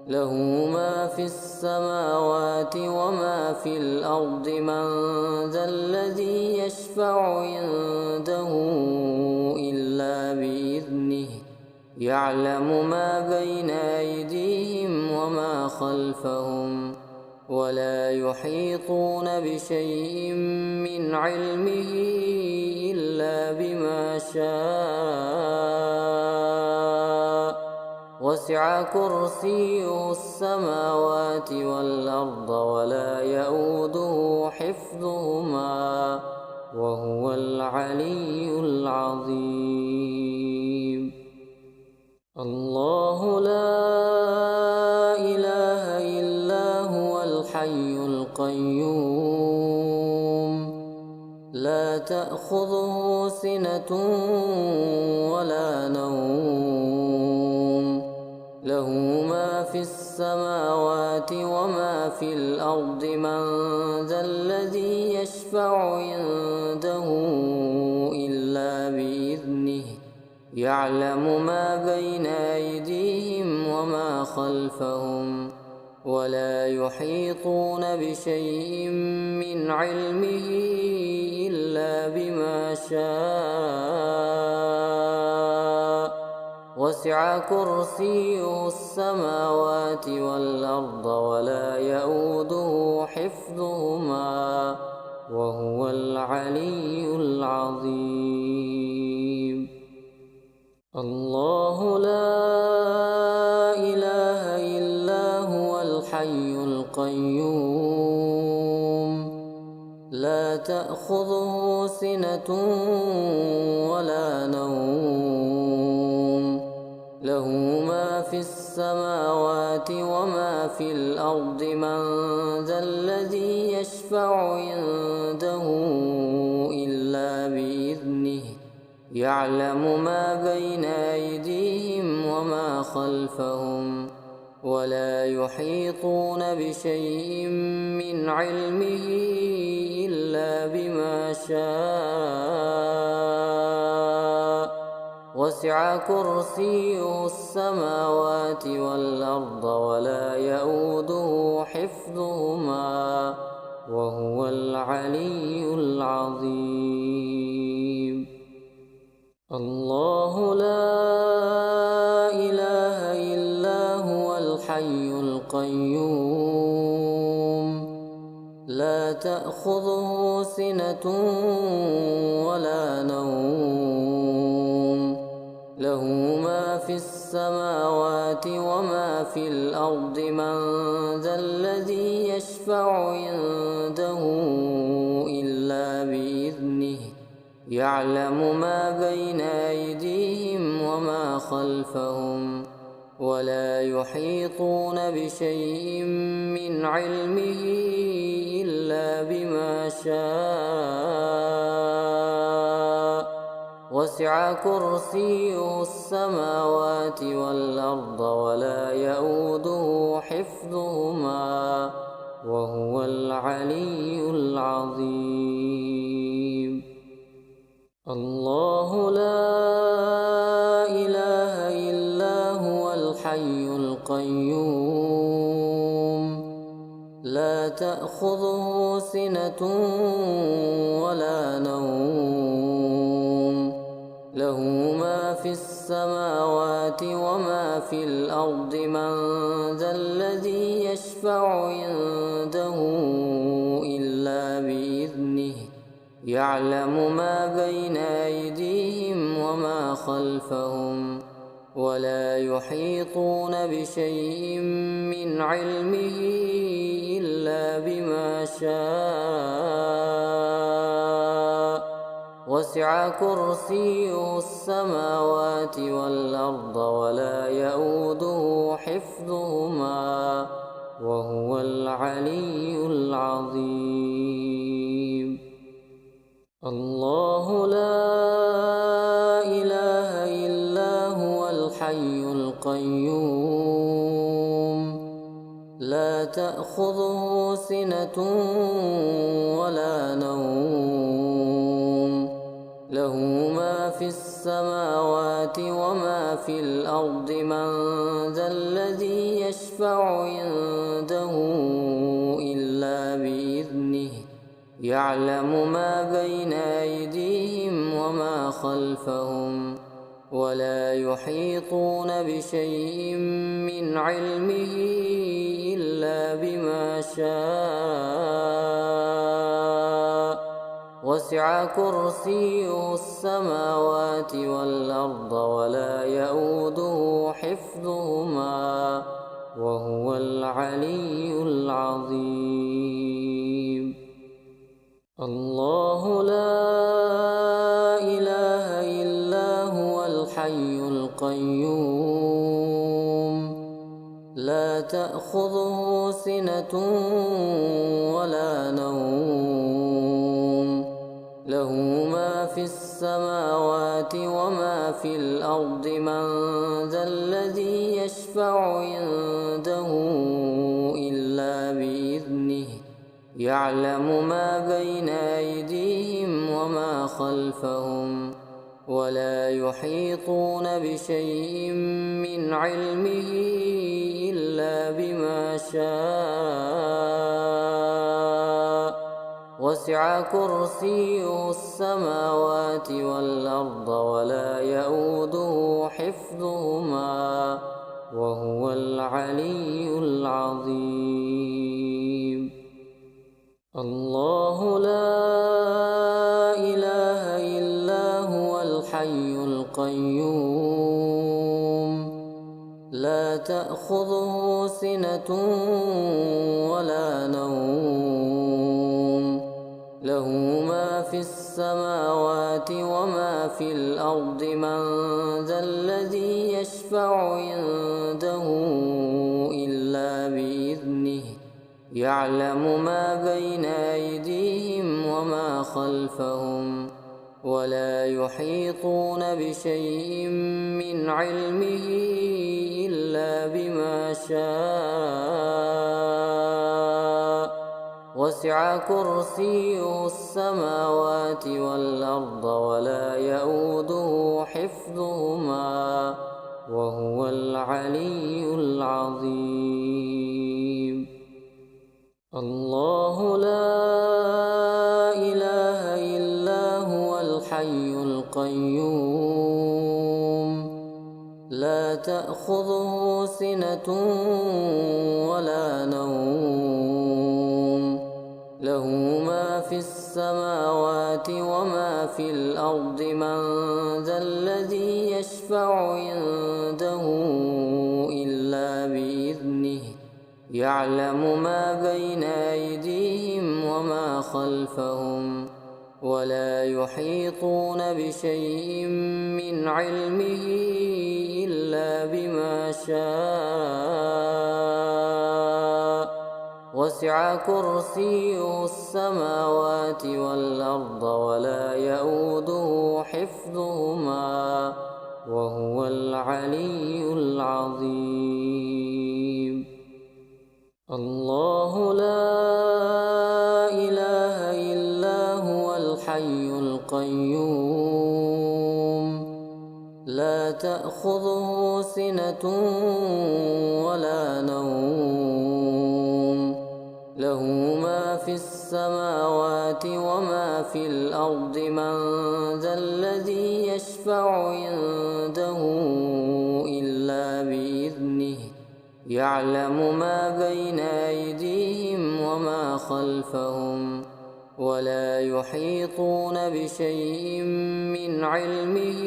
له ما في السماوات وما في الأرض من ذا الذي يشفع عنده إلا بإذنه يعلم ما بين أيديهم وما خلفهم ولا يحيطون بشيء من علمه إلا بما شاء وسع كرسيه السماوات والأرض ولا يئوده حفظهما وهو العلي العظيم. الله لا إله إلا هو الحي القيوم لا تأخذه سنة ولا نوم له ما في السماوات وما في الأرض من ذا الذي يشفع عنده إلا بإذنه يعلم ما بين أيديهم وما خلفهم ولا يحيطون بشيء من علمه إلا بما شاء وسع كرسيه السماوات والأرض ولا يئوده حفظهما وهو العلي العظيم. الله لا إله إلا هو الحي القيوم لا تأخذه سنة ولا نوم له ما في السماوات وما في الأرض من ذا الذي يشفع عنده إلا بإذنه يعلم ما بين أيديهم وما خلفهم ولا يحيطون بشيء من علمه إلا بما شاء وسع كرسيه السماوات والأرض ولا يئوده حفظهما وهو العلي العظيم. الله لا إله إلا هو الحي القيوم لا تأخذه سنة ولا نوم له ما في السماوات وما في الأرض من ذا الذي يشفع عنده إلا بإذنه يعلم ما بين أيديهم وما خلفهم ولا يحيطون بشيء من علمه إلا بما شاء وسع كرسيه السماوات والأرض ولا يئوده حفظهما وهو العلي العظيم. الله لا إله إلا هو الحي القيوم لا تأخذه سنة ولا نوم له ما في السماوات وما في الأرض من ذا الذي يشفع عنده إلا بإذنه يعلم ما بين أيديهم وما خلفهم ولا يحيطون بشيء من علمه إلا بما شاء وسع كرسيه السماوات والأرض ولا يئوده حفظهما وهو العلي العظيم. الله لا إله إلا هو الحي القيوم لا تأخذه سنة ولا نوم له ما في السماوات وما في الأرض من ذا الذي يشفع عنده إلا بإذنه يعلم ما بين أيديهم وما خلفهم ولا يحيطون بشيء من علمه إلا بما شاء وسع كرسيه السماوات والأرض ولا يئوده حفظهما وهو العلي العظيم. الله لا إله إلا هو الحي القيوم لا تأخذه سنة ولا نوم له ما في السماوات وما في الأرض من ذا الذي يشفع عنده إلا بإذنه يعلم ما بين أيديهم وما خلفهم ولا يحيطون بشيء من علمه إلا بما شاء وسع كرسيه السماوات والأرض ولا يئوده حفظهما وهو العلي العظيم. الله لا إله إلا هو الحي القيوم لا تأخذه سنة ولا نوم له ما في السماوات وما في الأرض من ذا الذي يشفع عنده إلا بإذنه يعلم ما بين أيديهم وما خلفهم ولا يحيطون بشيء من علمه إلا بما شاء وسع كرسيه السماوات والأرض ولا يئوده حفظهما وهو العلي العظيم. الله لا إله إلا هو الحي القيوم لا تأخذه سنة ولا نوم له ما في السماوات وما في الأرض من ذا الذي يشفع عنده إلا بإذنه يعلم ما بين أيديهم وما خلفهم ولا يحيطون بشيء من علمه إلا بما شاء وسع كرسيه السماوات والأرض ولا يئوده حفظهما وهو العلي العظيم. الله لا إله إلا هو الحي القيوم لا تأخذه سنة ولا نوم له ما في السماوات وما في الأرض من ذا الذي يشفع عنده إلا بإذنه يعلم ما بين أيديهم وما خلفهم ولا يحيطون بشيء من علمه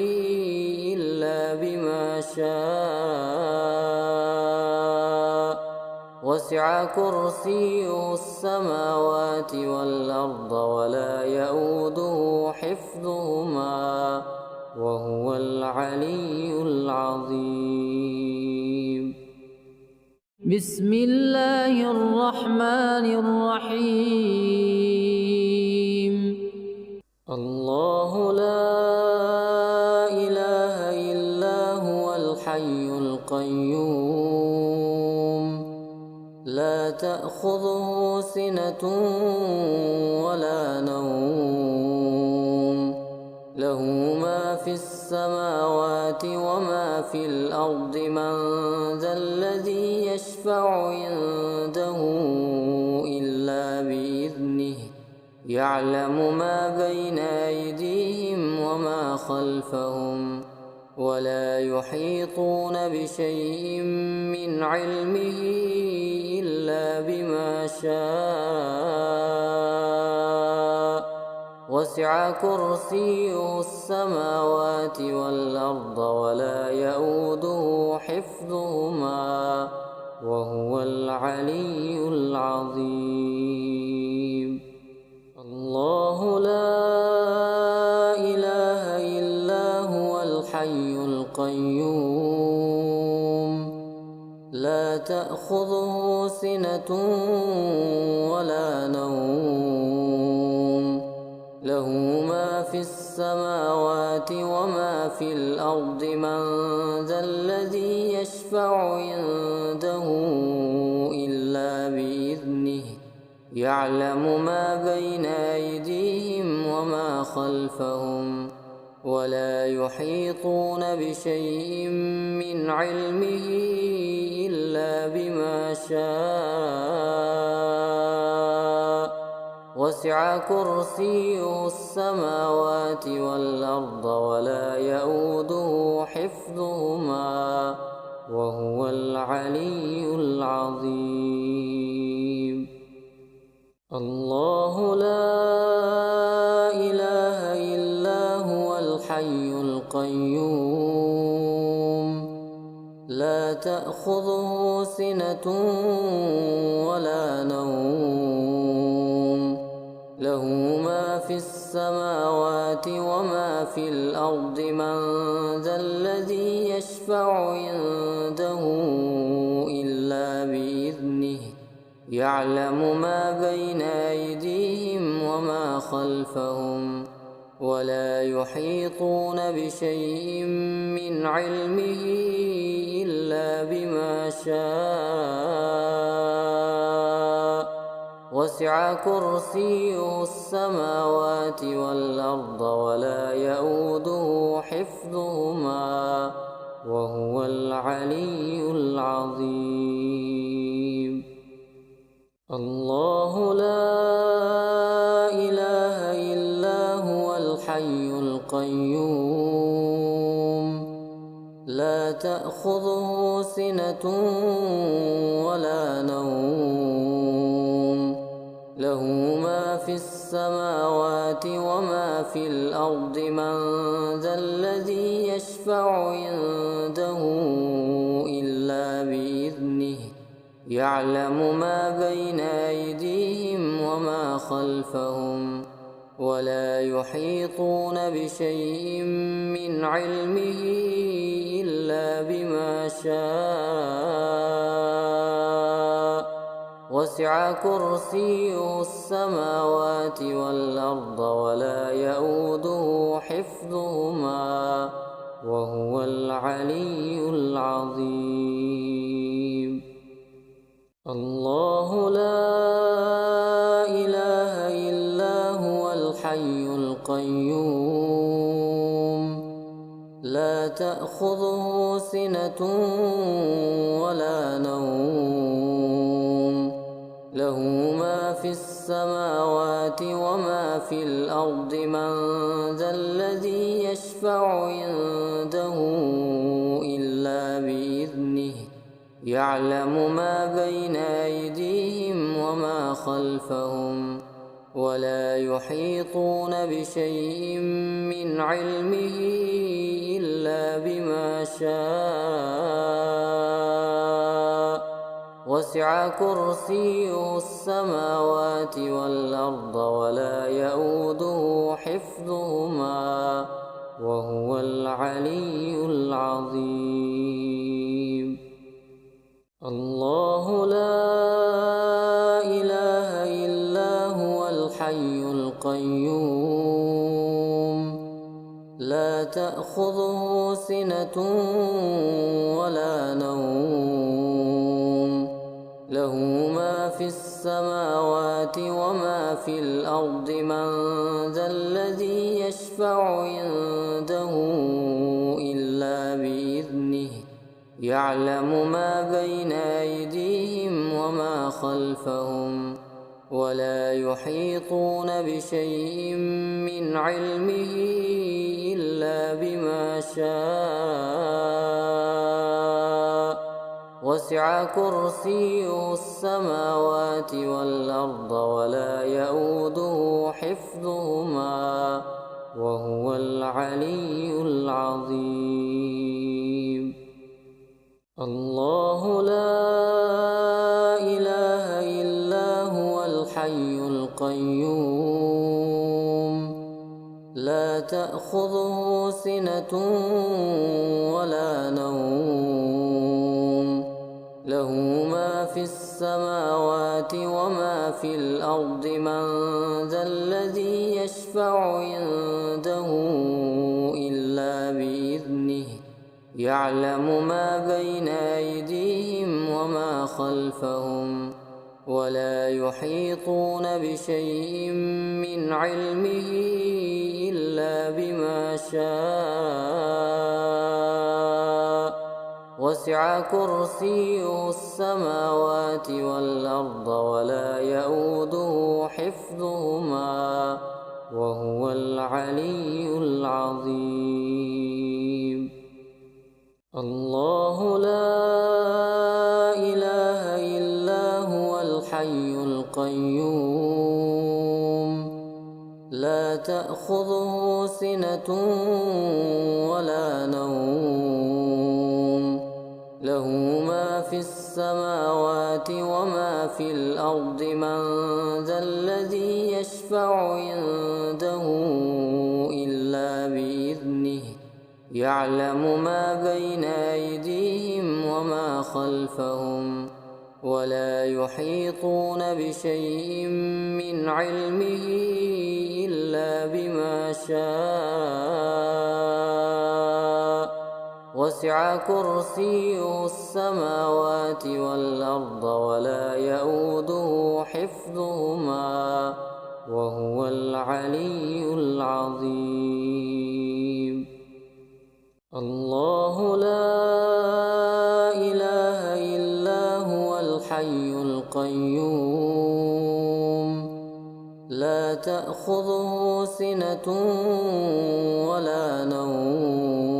إلا بما شاء وسع كرسيه السماوات والأرض ولا يئوده حفظهما وهو العلي العظيم. بسم الله الرحمن الرحيم. الله لا إله إلا هو الحي القيوم لا تأخذه سنة ولا نوم له ما في السماوات وما في الأرض من ذا الذي يشفع عنده إلا بإذنه يعلم ما بين أيديهم وما خلفهم ولا يحيطون بشيء من علمه إلا بما شاء وسع كرسيه السماوات والأرض ولا يئوده حفظهما وهو العلي العظيم. الله لا إله إلا هو الحي القيوم لا تأخذه سنة ولا نوم له ما في السماوات وما في الأرض من ذا الذي يشفع عنده إلا بإذنه يعلم ما بين أيديهم وما خلفهم ولا يحيطون بشيء من علمه إلا بما شاء وسع كرسيه السماوات والأرض ولا يئوده حفظهما وهو العلي العظيم. الله لا إله إلا هو الحي القيوم لا تأخذه سنة ولا نوم له ما في السماوات وما في الأرض من ذا الذي يشفع عنده إلا بإذنه يعلم ما بين أيديهم وما خلفهم ولا يحيطون بشيء من علمه إلا بما شاء وسع وسع كرسيه السماوات والأرض ولا يئوده حفظهما وهو العلي العظيم. الله لا إله إلا هو الحي القيوم لا تأخذه سنة ولا نوم له ما في السماوات وما في الأرض من ذا الذي يشفع عنده إلا بإذنه يعلم ما بين أيديهم وما خلفهم ولا يحيطون بشيء من علمه إلا بما شاء وسع كرسيه السماوات والأرض ولا يئوده حفظهما وهو العلي العظيم. الله لا إله إلا هو الحي القيوم لا تأخذه سنة ولا نوم له ما في السماوات وما في الأرض من ذا الذي يشفع عنده إلا بإذنه يعلم ما بين أيديهم وما خلفهم ولا يحيطون بشيء من علمه إلا بما شاء وسع كرسيه السماوات والأرض ولا يئوده حفظهما وهو العلي العظيم. الله لا إله إلا هو الحي القيوم لا تأخذه سنة ولا نوم له ما في السماوات وما في الأرض من ذا الذي يشفع عنده إلا بإذنه يعلم ما بين أيديهم وما خلفهم ولا يحيطون بشيء من علمه إلا بما شاء وسع كرسيه السماوات والأرض ولا يئوده حفظهما وهو العلي العظيم. الله لا إله إلا هو الحي القيوم لا تأخذه سنة ولا نوم له ما في السماوات وما في الأرض من ذا الذي يشفع عنده إلا بإذنه يعلم ما بين أيديهم وما خلفهم ولا يحيطون بشيء من علمه إلا بما شاء وسع كرسيه السماوات والأرض ولا يئوده حفظهما وهو العلي العظيم. الله لا إله إلا هو الحي القيوم لا تأخذه سنة ولا نوم له ما في السماوات وما في الأرض من ذا الذي يشفع عنده إلا بإذنه يعلم ما بين أيديهم وما خلفهم ولا يحيطون بشيء من علمه إلا بما شاء وسع كرسيه السماوات والأرض ولا يئوده حفظهما وهو العلي العظيم. الله لا إله إلا هو الحي القيوم لا تأخذه سنة ولا نوم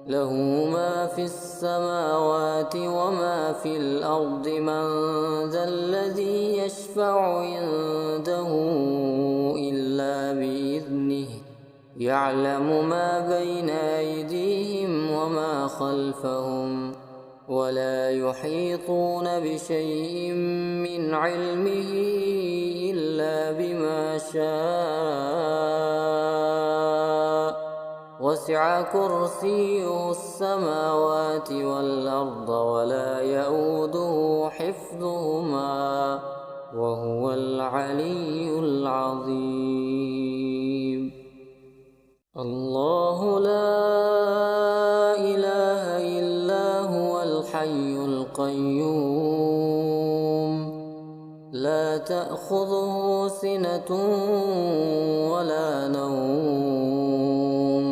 له ما في السماوات وما في الأرض من ذا الذي يشفع عنده إلا بإذنه يعلم ما بين أيديهم وما خلفهم ولا يحيطون بشيء من علمه إلا بما شاء وسع كرسيه السماوات والأرض ولا يئوده حفظهما وهو العلي العظيم. الله لا إله إلا هو الحي القيوم لا تأخذه سنة ولا نوم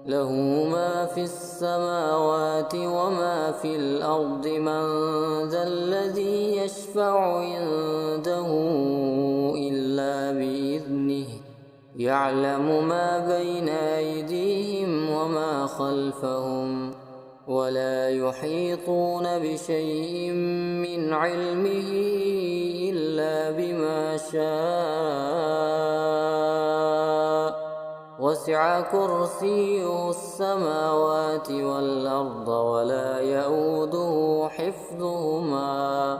له ما في السماوات وما في الأرض من ذا الذي يشفع عنده إلا بإذنه يعلم ما بين أيديهم وما خلفهم ولا يحيطون بشيء من علمه إلا بما شاء وسع كرسيه السماوات والأرض ولا يئوده حفظهما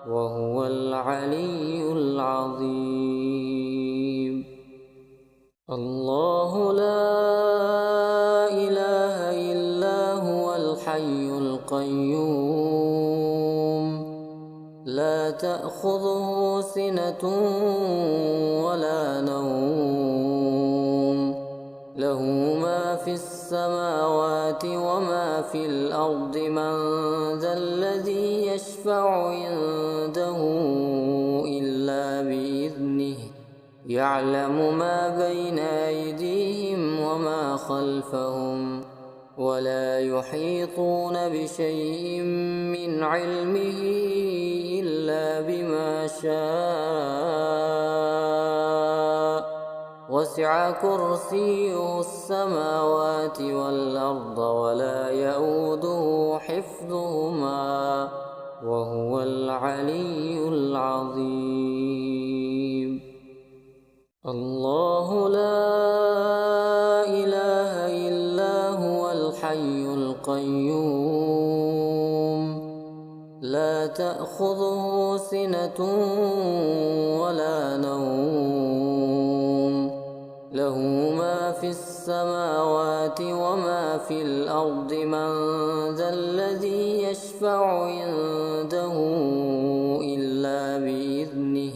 وهو العلي العظيم. الله لا إله إلا هو الحي القيوم لا تأخذه سنة ولا نوم له ما في السماوات وما في الأرض من ذا الذي يشفع عنده إلا بإذنه يعلم ما بين أيديهم وما خلفهم ولا يحيطون بشيء من علمه إلا بما شاء وسع كرسيه السماوات والأرض ولا يئوده حفظهما وهو العلي العظيم. الله لا إله إلا هو الحي القيوم لا تأخذه سنة ولا نوم له ما في السماوات وما في الأرض من ذا الذي يشفع عنده إلا بإذنه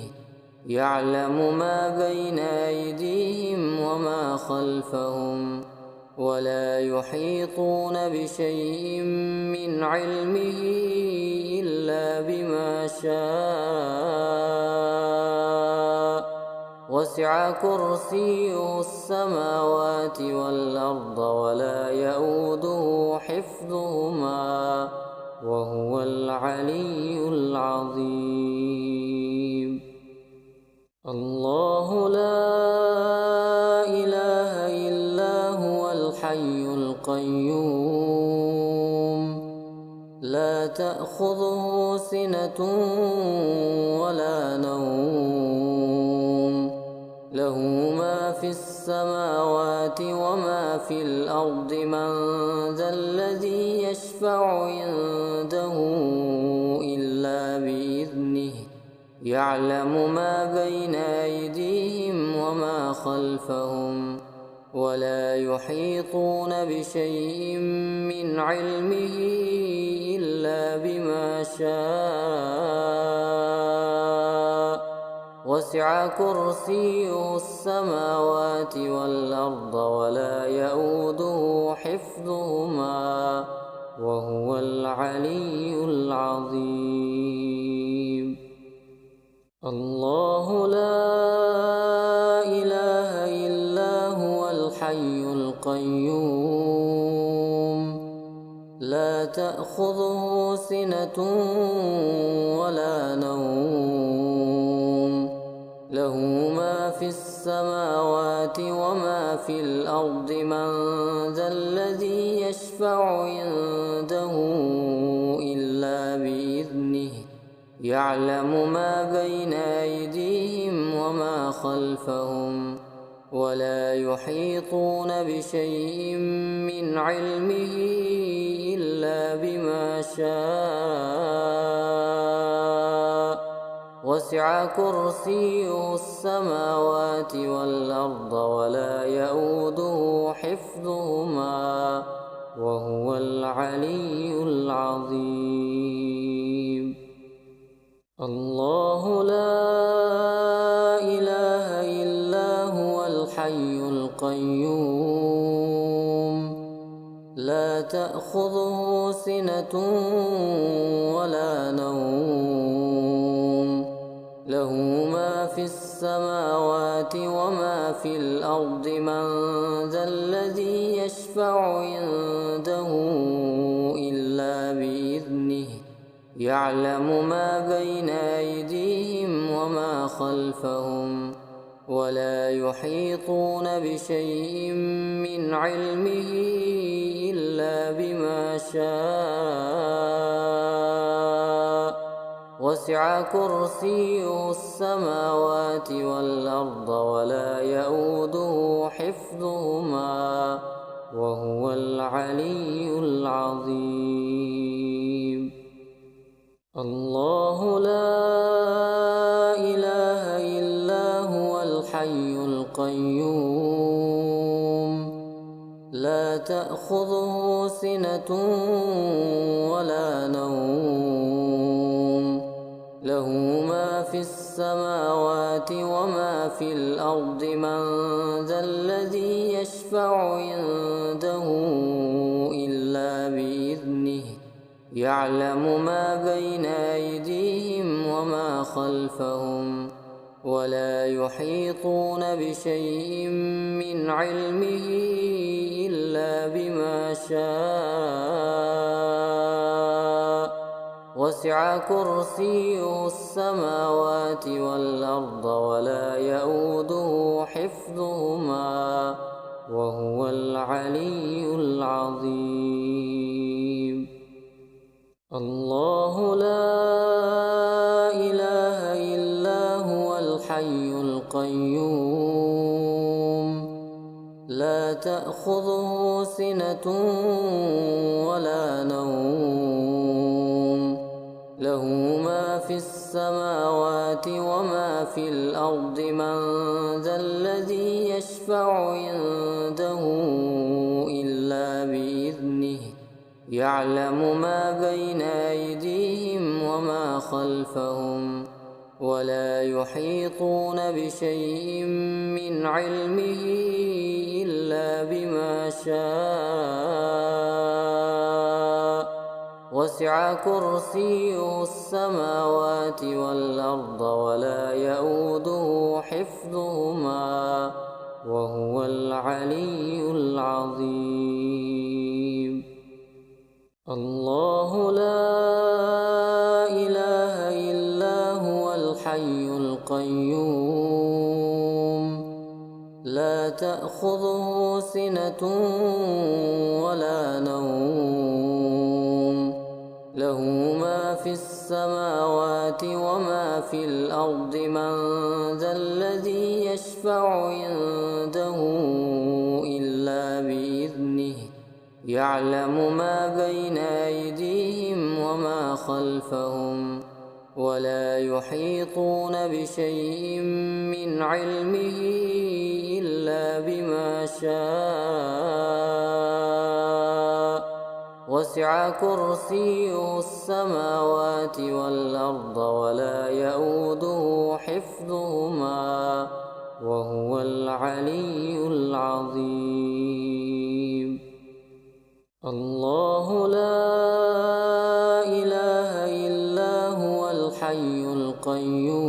يعلم ما بين أيديهم وما خلفهم ولا يحيطون بشيء من علمه إلا بما شاء وسع كرسيه السماوات والأرض ولا يئوده حفظهما وهو العلي العظيم. الله لا إله إلا هو الحي القيوم لا تأخذه سنة ولا نوم له ما في السماوات وما في الأرض من ذا الذي يشفع عنده إلا بإذنه يعلم ما بين أيديهم وما خلفهم ولا يحيطون بشيء من علمه إلا بما شاء وسع كرسيه السماوات والأرض ولا يئوده حفظهما حفظهما وهو العلي العظيم. الله لا إله إلا هو الحي القيوم لا تأخذه سنة ولا نوم له ما في السماوات وما في الأرض من ذا الذي يشفع عنده إلا بإذنه يعلم ما بين أيديهم وما خلفهم ولا يحيطون بشيء من علمه إلا بما شاء وسع كرسيه السماوات والأرض ولا يئوده حفظهما وهو العلي العظيم. الله لا إله إلا هو الحي القيوم لا تأخذه سنة ولا نوم له ما في السماوات وما في الأرض من ذا الذي يشفع عنده إلا بإذنه يعلم ما بين أيديهم وما خلفهم ولا يحيطون بشيء من علمه إلا بما شاء وسع كرسيه السماوات والأرض ولا يئوده حفظهما وهو العلي العظيم. الله لا إله إلا هو الحي القيوم لا تأخذه سنة ولا نوم له ما في السماوات وما في الأرض من ذا الذي يشفع عنده إلا بإذنه يعلم ما بين أيديهم وما خلفهم ولا يحيطون بشيء من علمه إلا بما شاء وسع كرسيه السماوات والأرض ولا يئوده حفظهما وهو العلي العظيم. الله لا إله إلا هو الحي القيوم لا تأخذه سنة ولا نوم له ما في السماوات وما في الأرض من ذا الذي يشفع عنده إلا بإذنه يعلم ما بين أيديهم وما خلفهم ولا يحيطون بشيء من علمه إلا بما شاء وسع كرسيه السماوات والأرض ولا يئوده حفظهما وهو العلي العظيم. الله لا إله إلا هو الحي القيوم لا تأخذه سنة ولا نوم له ما في السماوات وما في الأرض من ذا الذي يشفع عنده إلا بإذنه يعلم ما بين أيديهم وما خلفهم ولا يحيطون بشيء من علمه إلا بما شاء وسع كرسيه السماوات والأرض ولا يئوده حفظهما وهو العلي العظيم. الله لا إله إلا هو الحي القيوم لا تأخذه سنة ولا نوم له ما في السماوات وما في الأرض من ذا الذي يشفع عنده إلا بإذنه يعلم ما بين أيديهم وما خلفهم ولا يحيطون بشيء من علمه إلا بما شاء وسع كرسيه السماوات والأرض ولا يئوده حفظهما وهو العلي العظيم. الله لا إله إلا هو الحي القيوم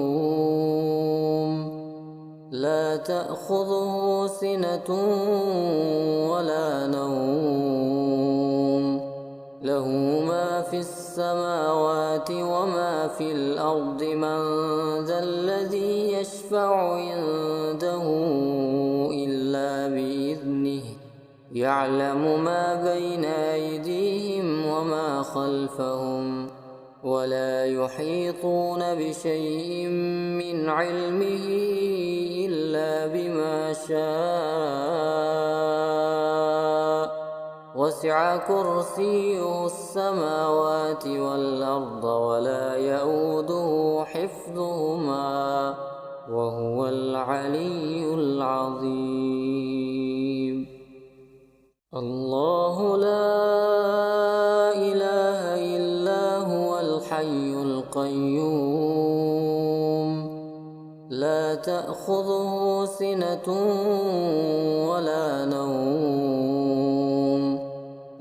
لا تأخذه سنة ولا نوم له ما في السماوات وما في الأرض من ذا الذي يشفع عنده إلا بإذنه يعلم ما بين أيديهم وما خلفهم ولا يحيطون بشيء من علمه إلا بما شاء وسع كرسيه السماوات والأرض ولا يئوده حفظهما وهو العلي العظيم الله لا إله إلا هو الحي القيوم لا تأخذه سنة ولا نوم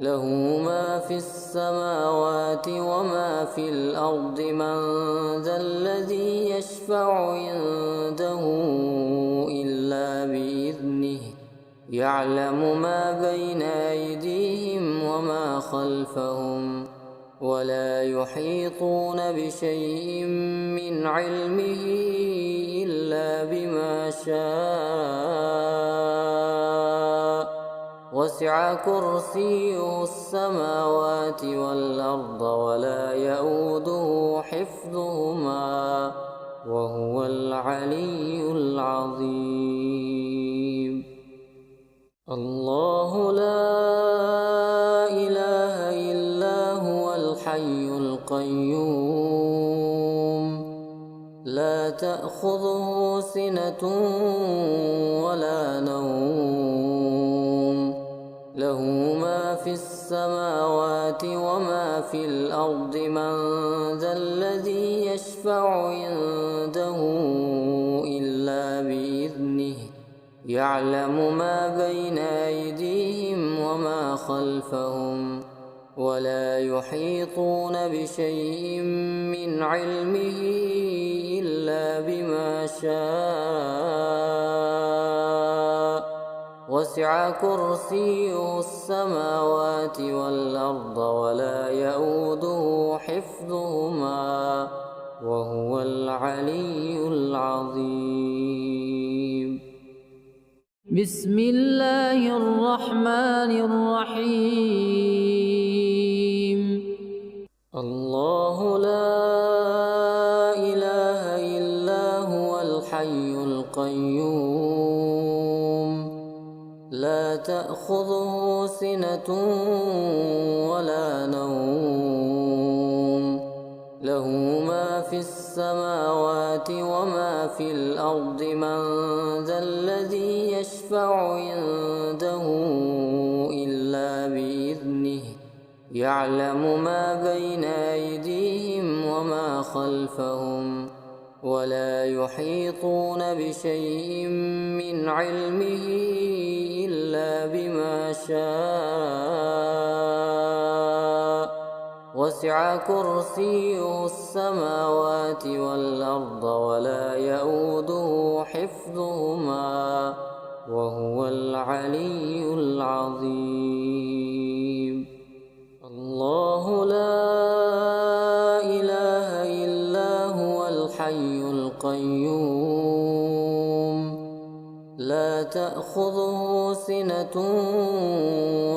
له ما في السماوات وما في الأرض من ذا الذي يشفع عنده إلا بإذنه يعلم ما بين أيديهم وما خلفهم ولا يحيطون بشيء من علمه إلا بما شاء وسع كرسيه السماوات والأرض ولا يئوده حفظهما وهو العلي العظيم الله لا إله إلا هو الحي القيوم لا تأخذه سنة ولا نوم له ما في السماوات وما في الأرض من ذا الذي يشفع عنده إلا بإذنه يعلم ما بين أيديهم وما خلفهم ولا يحيطون بشيء من علمه إلا بما شاء وسع كرسيه السماوات والأرض ولا يئوده حفظهما وهو العلي العظيم بسم الله الرحمن الرحيم الله لا إله إلا هو الحي القيوم لا تأخذه سنة ولا نوم له ما في السماوات وما في الأرض من ذا الذي يشفع عنده إلا بإذنه يعلم ما بين أيديهم وما خلفهم ولا يحيطون بشيء من علمه إلا بما شاء وسع كرسيه السماوات والأرض ولا يئوده حفظهما وهو العلي العظيم الله لا إله إلا هو الحي القيوم لا تأخذه سنة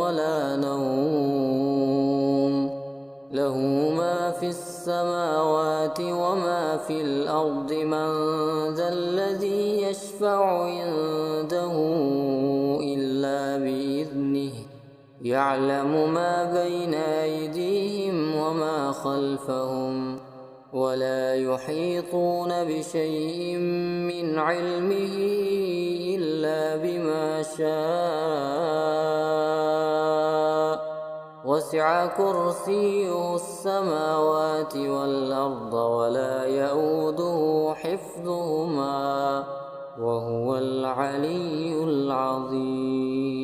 ولا نوم له ما في السماوات وما في الأرض من ذا الذي يشفع عنده إلا بإذنه يعلم ما بين أيديهم وما خلفهم ولا يحيطون بشيء من علمه إلا بما شاء وسع كرسيه السماوات والأرض ولا يئوده حفظهما وهو العلي العظيم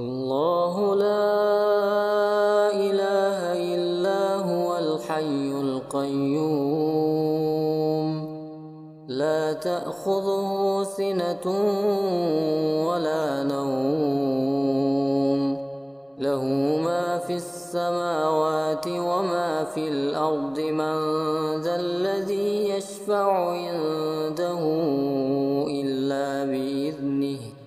الله لا إله إلا هو الحي القيوم لا تأخذه سنة ولا نوم له ما في السماوات وما في الأرض من ذا الذي يشفع عنده إلا بإذنه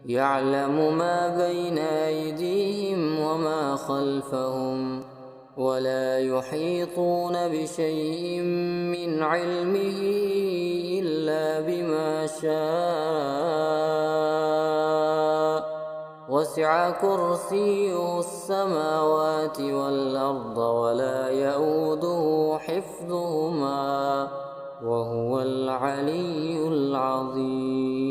يعلم ما بين أيديهم وما خلفهم ولا يحيطون بشيء من علمه إلا بما شاء وسع كرسيه السماوات والأرض ولا يئوده حفظهما وهو العلي العظيم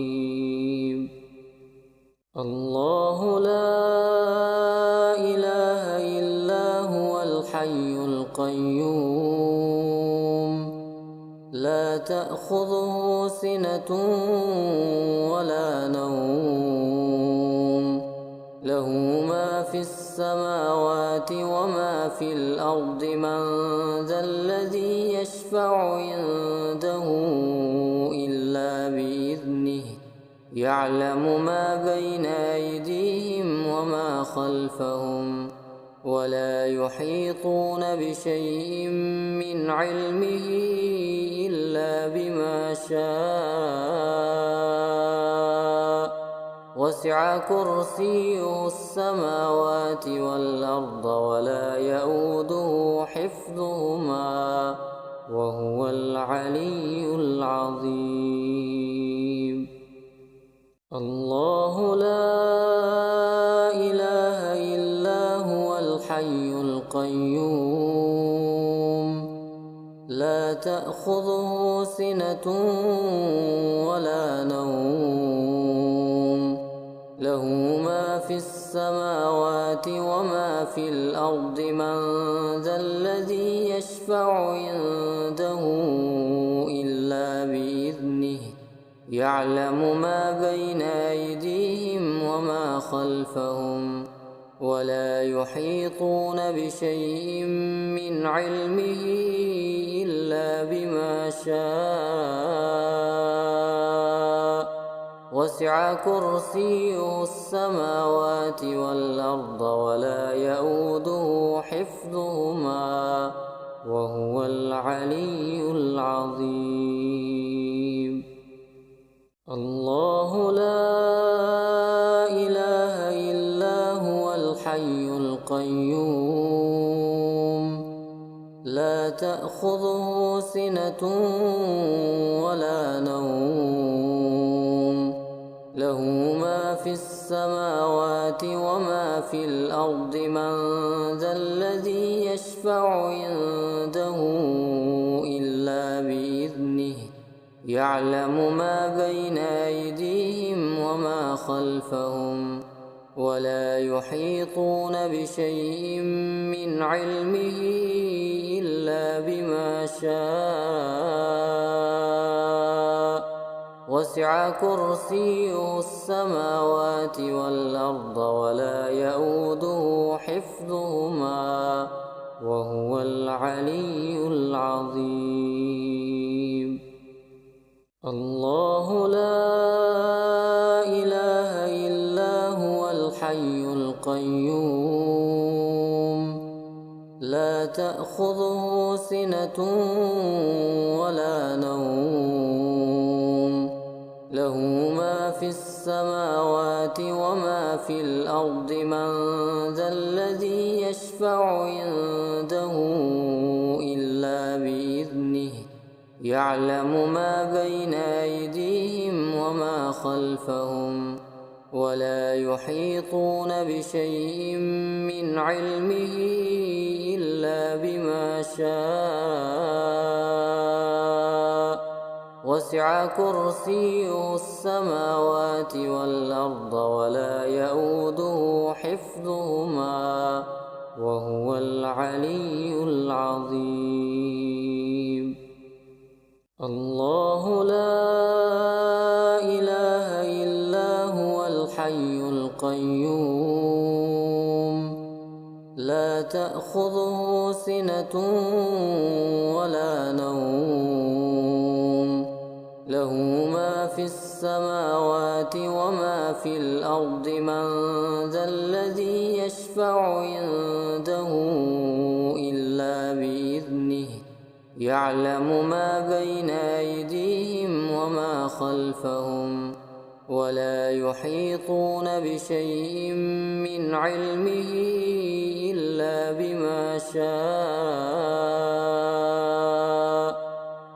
الله لا إله إلا هو الحي القيوم لا تأخذه سنة ولا نوم له ما في السماوات وما في الأرض من ذا الذي يشفع عنده إلا بإذنه يعلم ما بين أيديهم وما خلفهم ولا يحيطون بشيء من علمه إلا بما شاء وسع كرسيه السماوات والأرض ولا يئوده حفظهما وهو العلي العظيم الله لا إله إلا هو الحي القيوم لا تأخذه سنة ولا نوم له ما في السماوات وما في الأرض من ذا الذي يشفع عنده إلا بإذنه يعلم ما بين أيديهم وما خلفهم ولا يحيطون بشيء من علمه إلا بما شاء وسع كرسيه السماوات والأرض ولا يئوده حفظهما وهو العلي العظيم الله لا إله إلا هو الحي القيوم لا تأخذه سنة ولا نوم له ما في السماوات وما في الأرض من ذا الذي يشفع عنده إلا بإذنه يعلم ما بين أيديهم وما خلفهم ولا يحيطون بشيء من علمه إلا بما شاء وسع كرسيه السماوات والأرض ولا يئوده حفظهما وهو العلي العظيم الله لا إله إلا هو الحي القيوم لا تأخذه سنة ولا نوم له ما في السماوات وما في الأرض من ذا الذي يشفع عنده إلا بإذنه يعلم ما بين أيديهم وما خلفهم ولا يحيطون بشيء من علمه إلا بما شاء وسع كرسيه السماوات والأرض ولا يئوده حفظهما وهو العلي العظيم الله لا إله إلا هو الحي القيوم لا تأخذه سنة ولا نوم له ما في السماوات وما في الأرض من ذا الذي يشفع عنده إلا بإذنه يعلم ما بين أيديهم وما خلفهم ولا يحيطون بشيء من علمه إلا بما شاء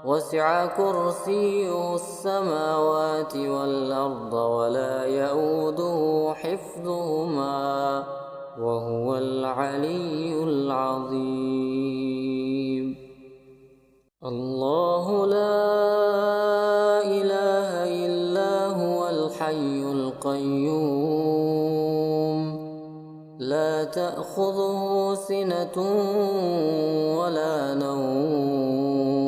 وسع كرسيه السماوات والأرض ولا يئوده حفظهما وهو العلي العظيم الله لا إله إلا هو الحي القيوم لا تأخذه سنة ولا نوم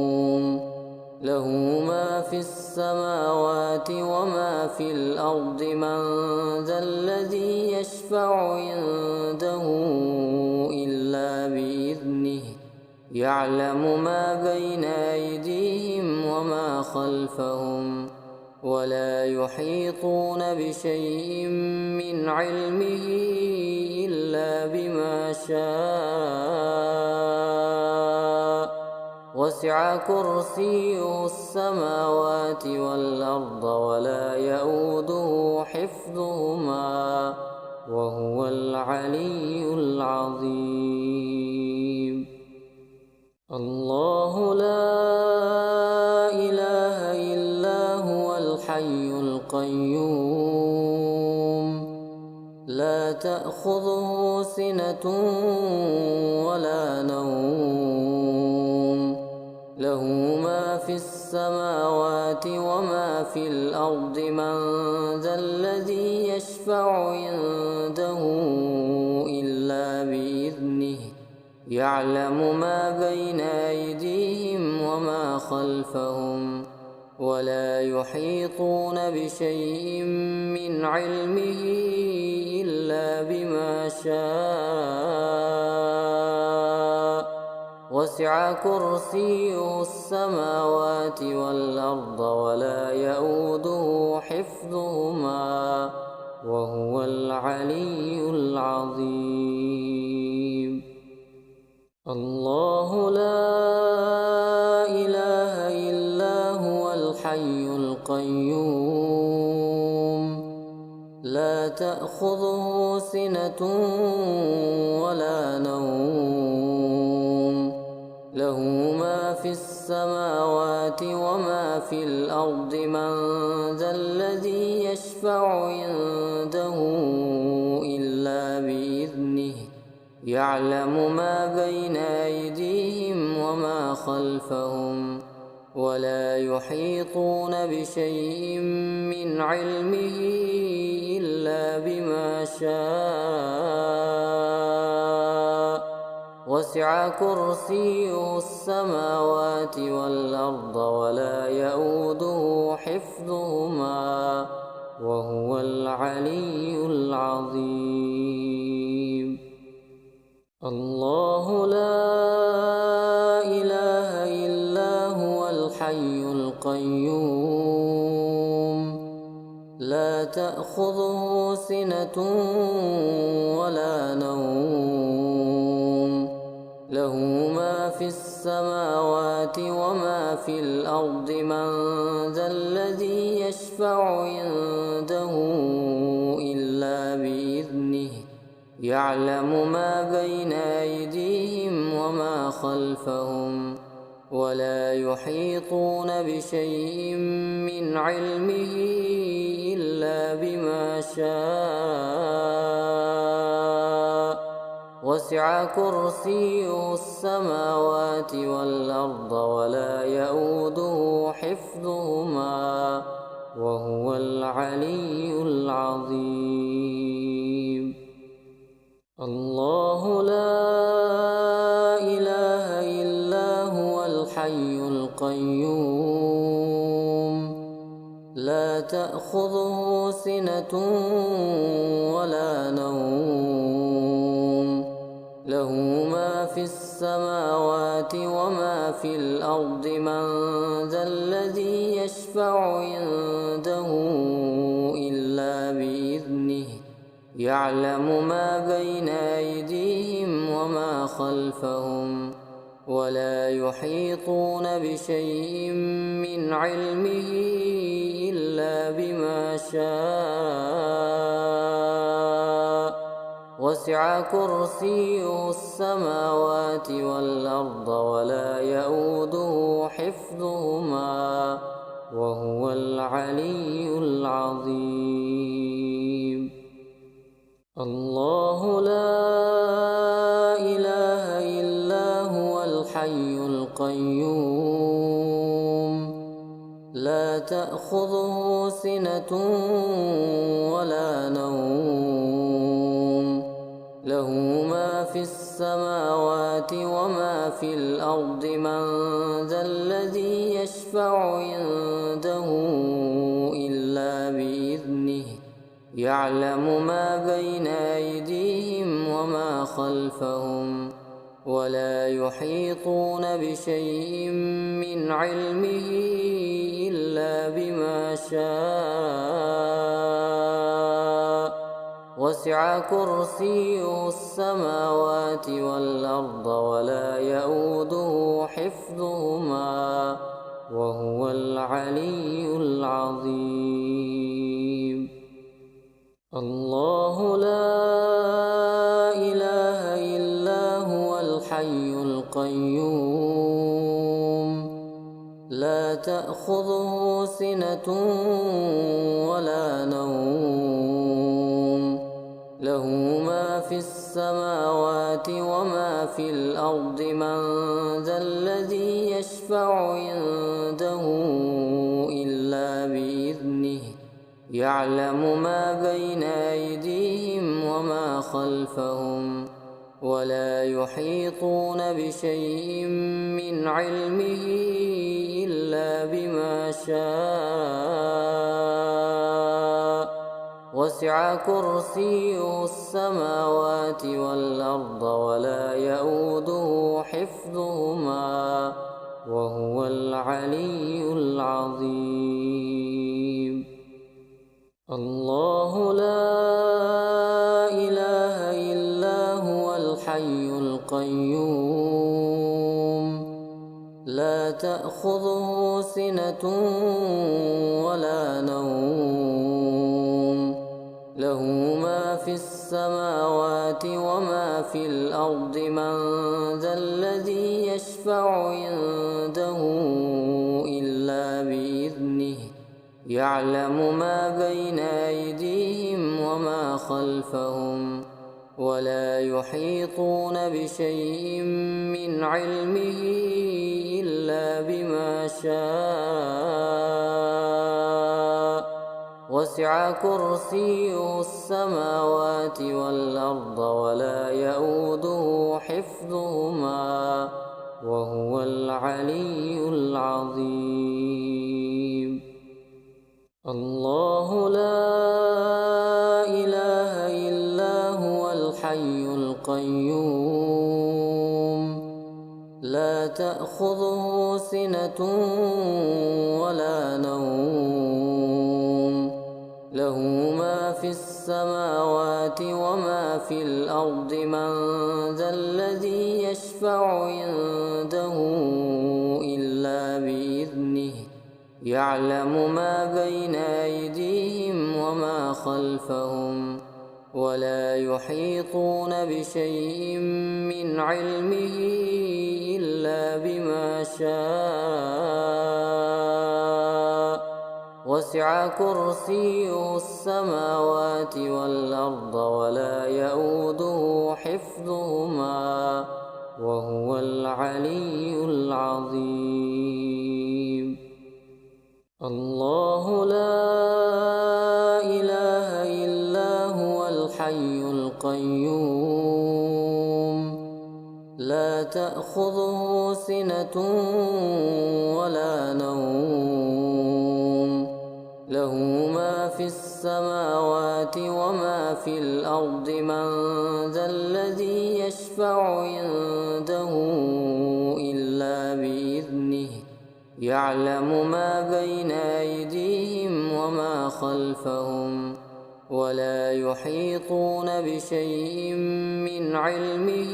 له ما في السماوات وما في الأرض من ذا الذي يشفع عنده إلا بإذنه يعلم ما بين أيديهم وما خلفهم ولا يحيطون بشيء من علمه إلا بما شاء وسع كرسيه السماوات والأرض ولا يئوده حفظهما وهو العلي العظيم الله لا إله إلا هو الحي القيوم لا تأخذه سنة ولا نوم له ما في السماوات وما في الأرض من ذا الذي يشفع عنده إلا بإذنه يعلم ما بين أيديهم وما خلفهم ولا يحيطون بشيء من علمه إلا بما شاء وسع كرسيه السماوات والأرض ولا يئوده حفظهما وهو العلي العظيم الله لا إله إلا هو الحي القيوم لا تأخذه سنة ولا نوم له ما في السماوات وما في الأرض من ذا الذي يشفع عنده إلا بإذنه يعلم ما بين أيديهم وما خلفهم ولا يحيطون بشيء من علمه إلا بما شاء وسع كرسيه السماوات والأرض ولا يئوده حفظهما وهو العلي العظيم الله لا إله إلا هو الحي القيوم لا تأخذه سنة ولا نوم له ما في السماوات وما في الأرض من ذا الذي يشفع عنده إلا بإذنه يعلم ما بين أيديهم وما خلفهم ولا يحيطون بشيء من علمه إلا بما شاء وسع كرسيه السماوات والأرض ولا يئوده حفظهما وهو العلي العظيم الله لا إله إلا هو الحي القيوم لا تأخذه سنة ولا نوم له ما في السماوات وما في الأرض من ذا الذي يشفع عنده إلا بإذنه يعلم ما بين أيديهم وما خلفهم ولا يحيطون بشيء من علمه إلا بما شاء وسع كرسيه السماوات والأرض ولا يئوده حفظهما وهو العلي العظيم. الله لا إله إلا هو الحي القيوم لا تأخذه سنة ولا نوم له ما في السماوات وما في الأرض من ذا الذي يشفع عنده إلا بإذنه يعلم ما بين أيديهم وما خلفهم ولا يحيطون بشيء من علمه إلا بما شاء وسع كرسيه السماوات والأرض ولا يئوده حفظهما وهو العلي العظيم. الله لا إله إلا هو الحي القيوم لا تأخذه سنة ولا نوم له ما في السماوات وما في الأرض من ذا الذي يشفع عنده إلا بإذنه يعلم ما بين أيديهم وما خلفهم ولا يحيطون بشيء من علمه إلا بما شاء وسع كرسيه السماوات والأرض ولا يئوده حفظهما وهو العلي العظيم. الله لا إله إلا هو الحي القيوم لا تأخذه سنة ولا نوم له ما في السماوات وما في الأرض من ذا الذي يشفع عنده إلا بإذنه يعلم ما بين أيديهم وما خلفهم ولا يحيطون بشيء من علمه إلا بما شاء وسع كرسيه السماوات والأرض ولا يئوده حفظهما وهو العلي العظيم. الله لا إله إلا هو الحي القيوم لا تأخذه سنة ولا نوم له ما في السماوات وما في الأرض من ذا الذي يشفع عنده إلا بإذنه يعلم ما بين أيديهم وما خلفهم ولا يحيطون بشيء من علمه إلا بما شاء وسع كرسيه السماوات والأرض ولا يئوده حفظهما وهو العلي العظيم. الله لا إله إلا هو الحي القيوم لا تأخذه سنة ولا نوم له ما في السماوات وما في الأرض من ذا الذي يشفع يشفع عنده إلا بإذنه يعلم ما بين أيديهم وما خلفهم ولا يحيطون بشيء من علمه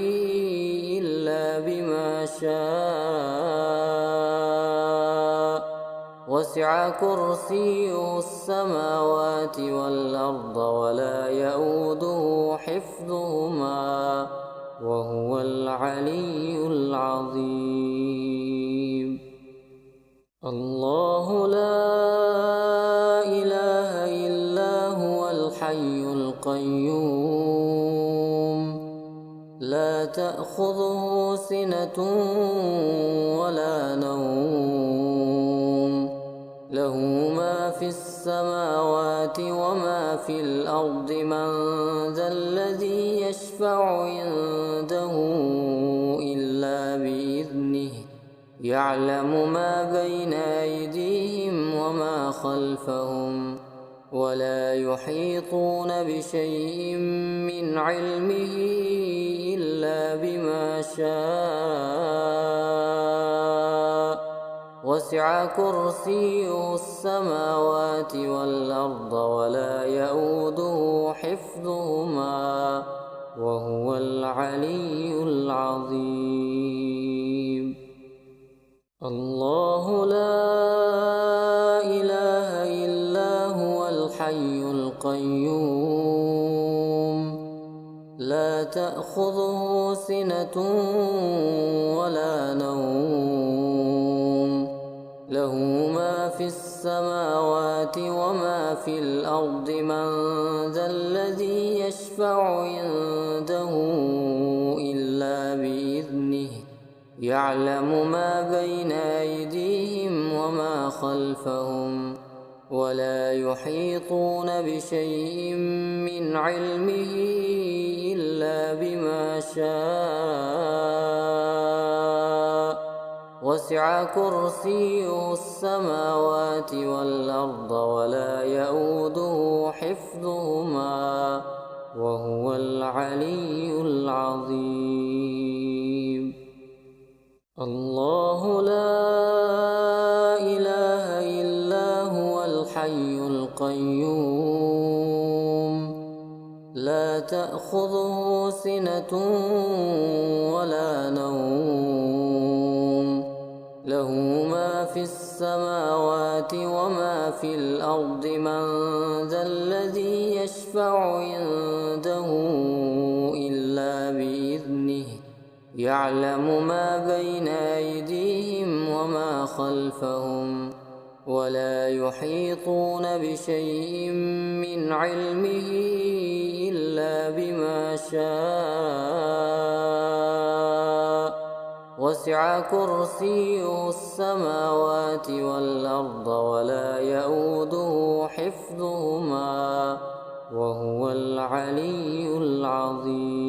إلا بما شاء وسع كرسيه السماوات والأرض ولا يئوده حفظهما وهو العلي العظيم. الله لا إله إلا هو الحي القيوم لا تأخذه سنة ولا نوم له ما في السماوات وما في الأرض من ذا الذي يشفع عنده إلا بإذنه يعلم ما بين أيديهم وما خلفهم ولا يحيطون بشيء من علمه إلا بما شاء وسع كرسيه السماوات والأرض ولا يئوده حفظهما وهو العلي العظيم. الله لا إله إلا هو الحي القيوم لا تأخذه سنة ولا نوم له ما في السماوات وما في الأرض من ذا الذي يشفع عنده إلا بإذنه يعلم ما بين أيديهم وما خلفهم ولا يحيطون بشيء من علمه إلا بما شاء وسع كرسيه السماوات والأرض ولا يئوده حفظهما وهو العلي العظيم. الله لا إله إلا هو الحي القيوم لا تأخذه سنة ولا نوم له ما في السماوات وما في الأرض من ذا الذي يشفع عنده إلا بإذنه يعلم ما بين أيديهم وما خلفهم ولا يحيطون بشيء من علمه إلا بما شاء وسع كرسيه السماوات والأرض ولا يئوده حفظهما وهو العلي العظيم.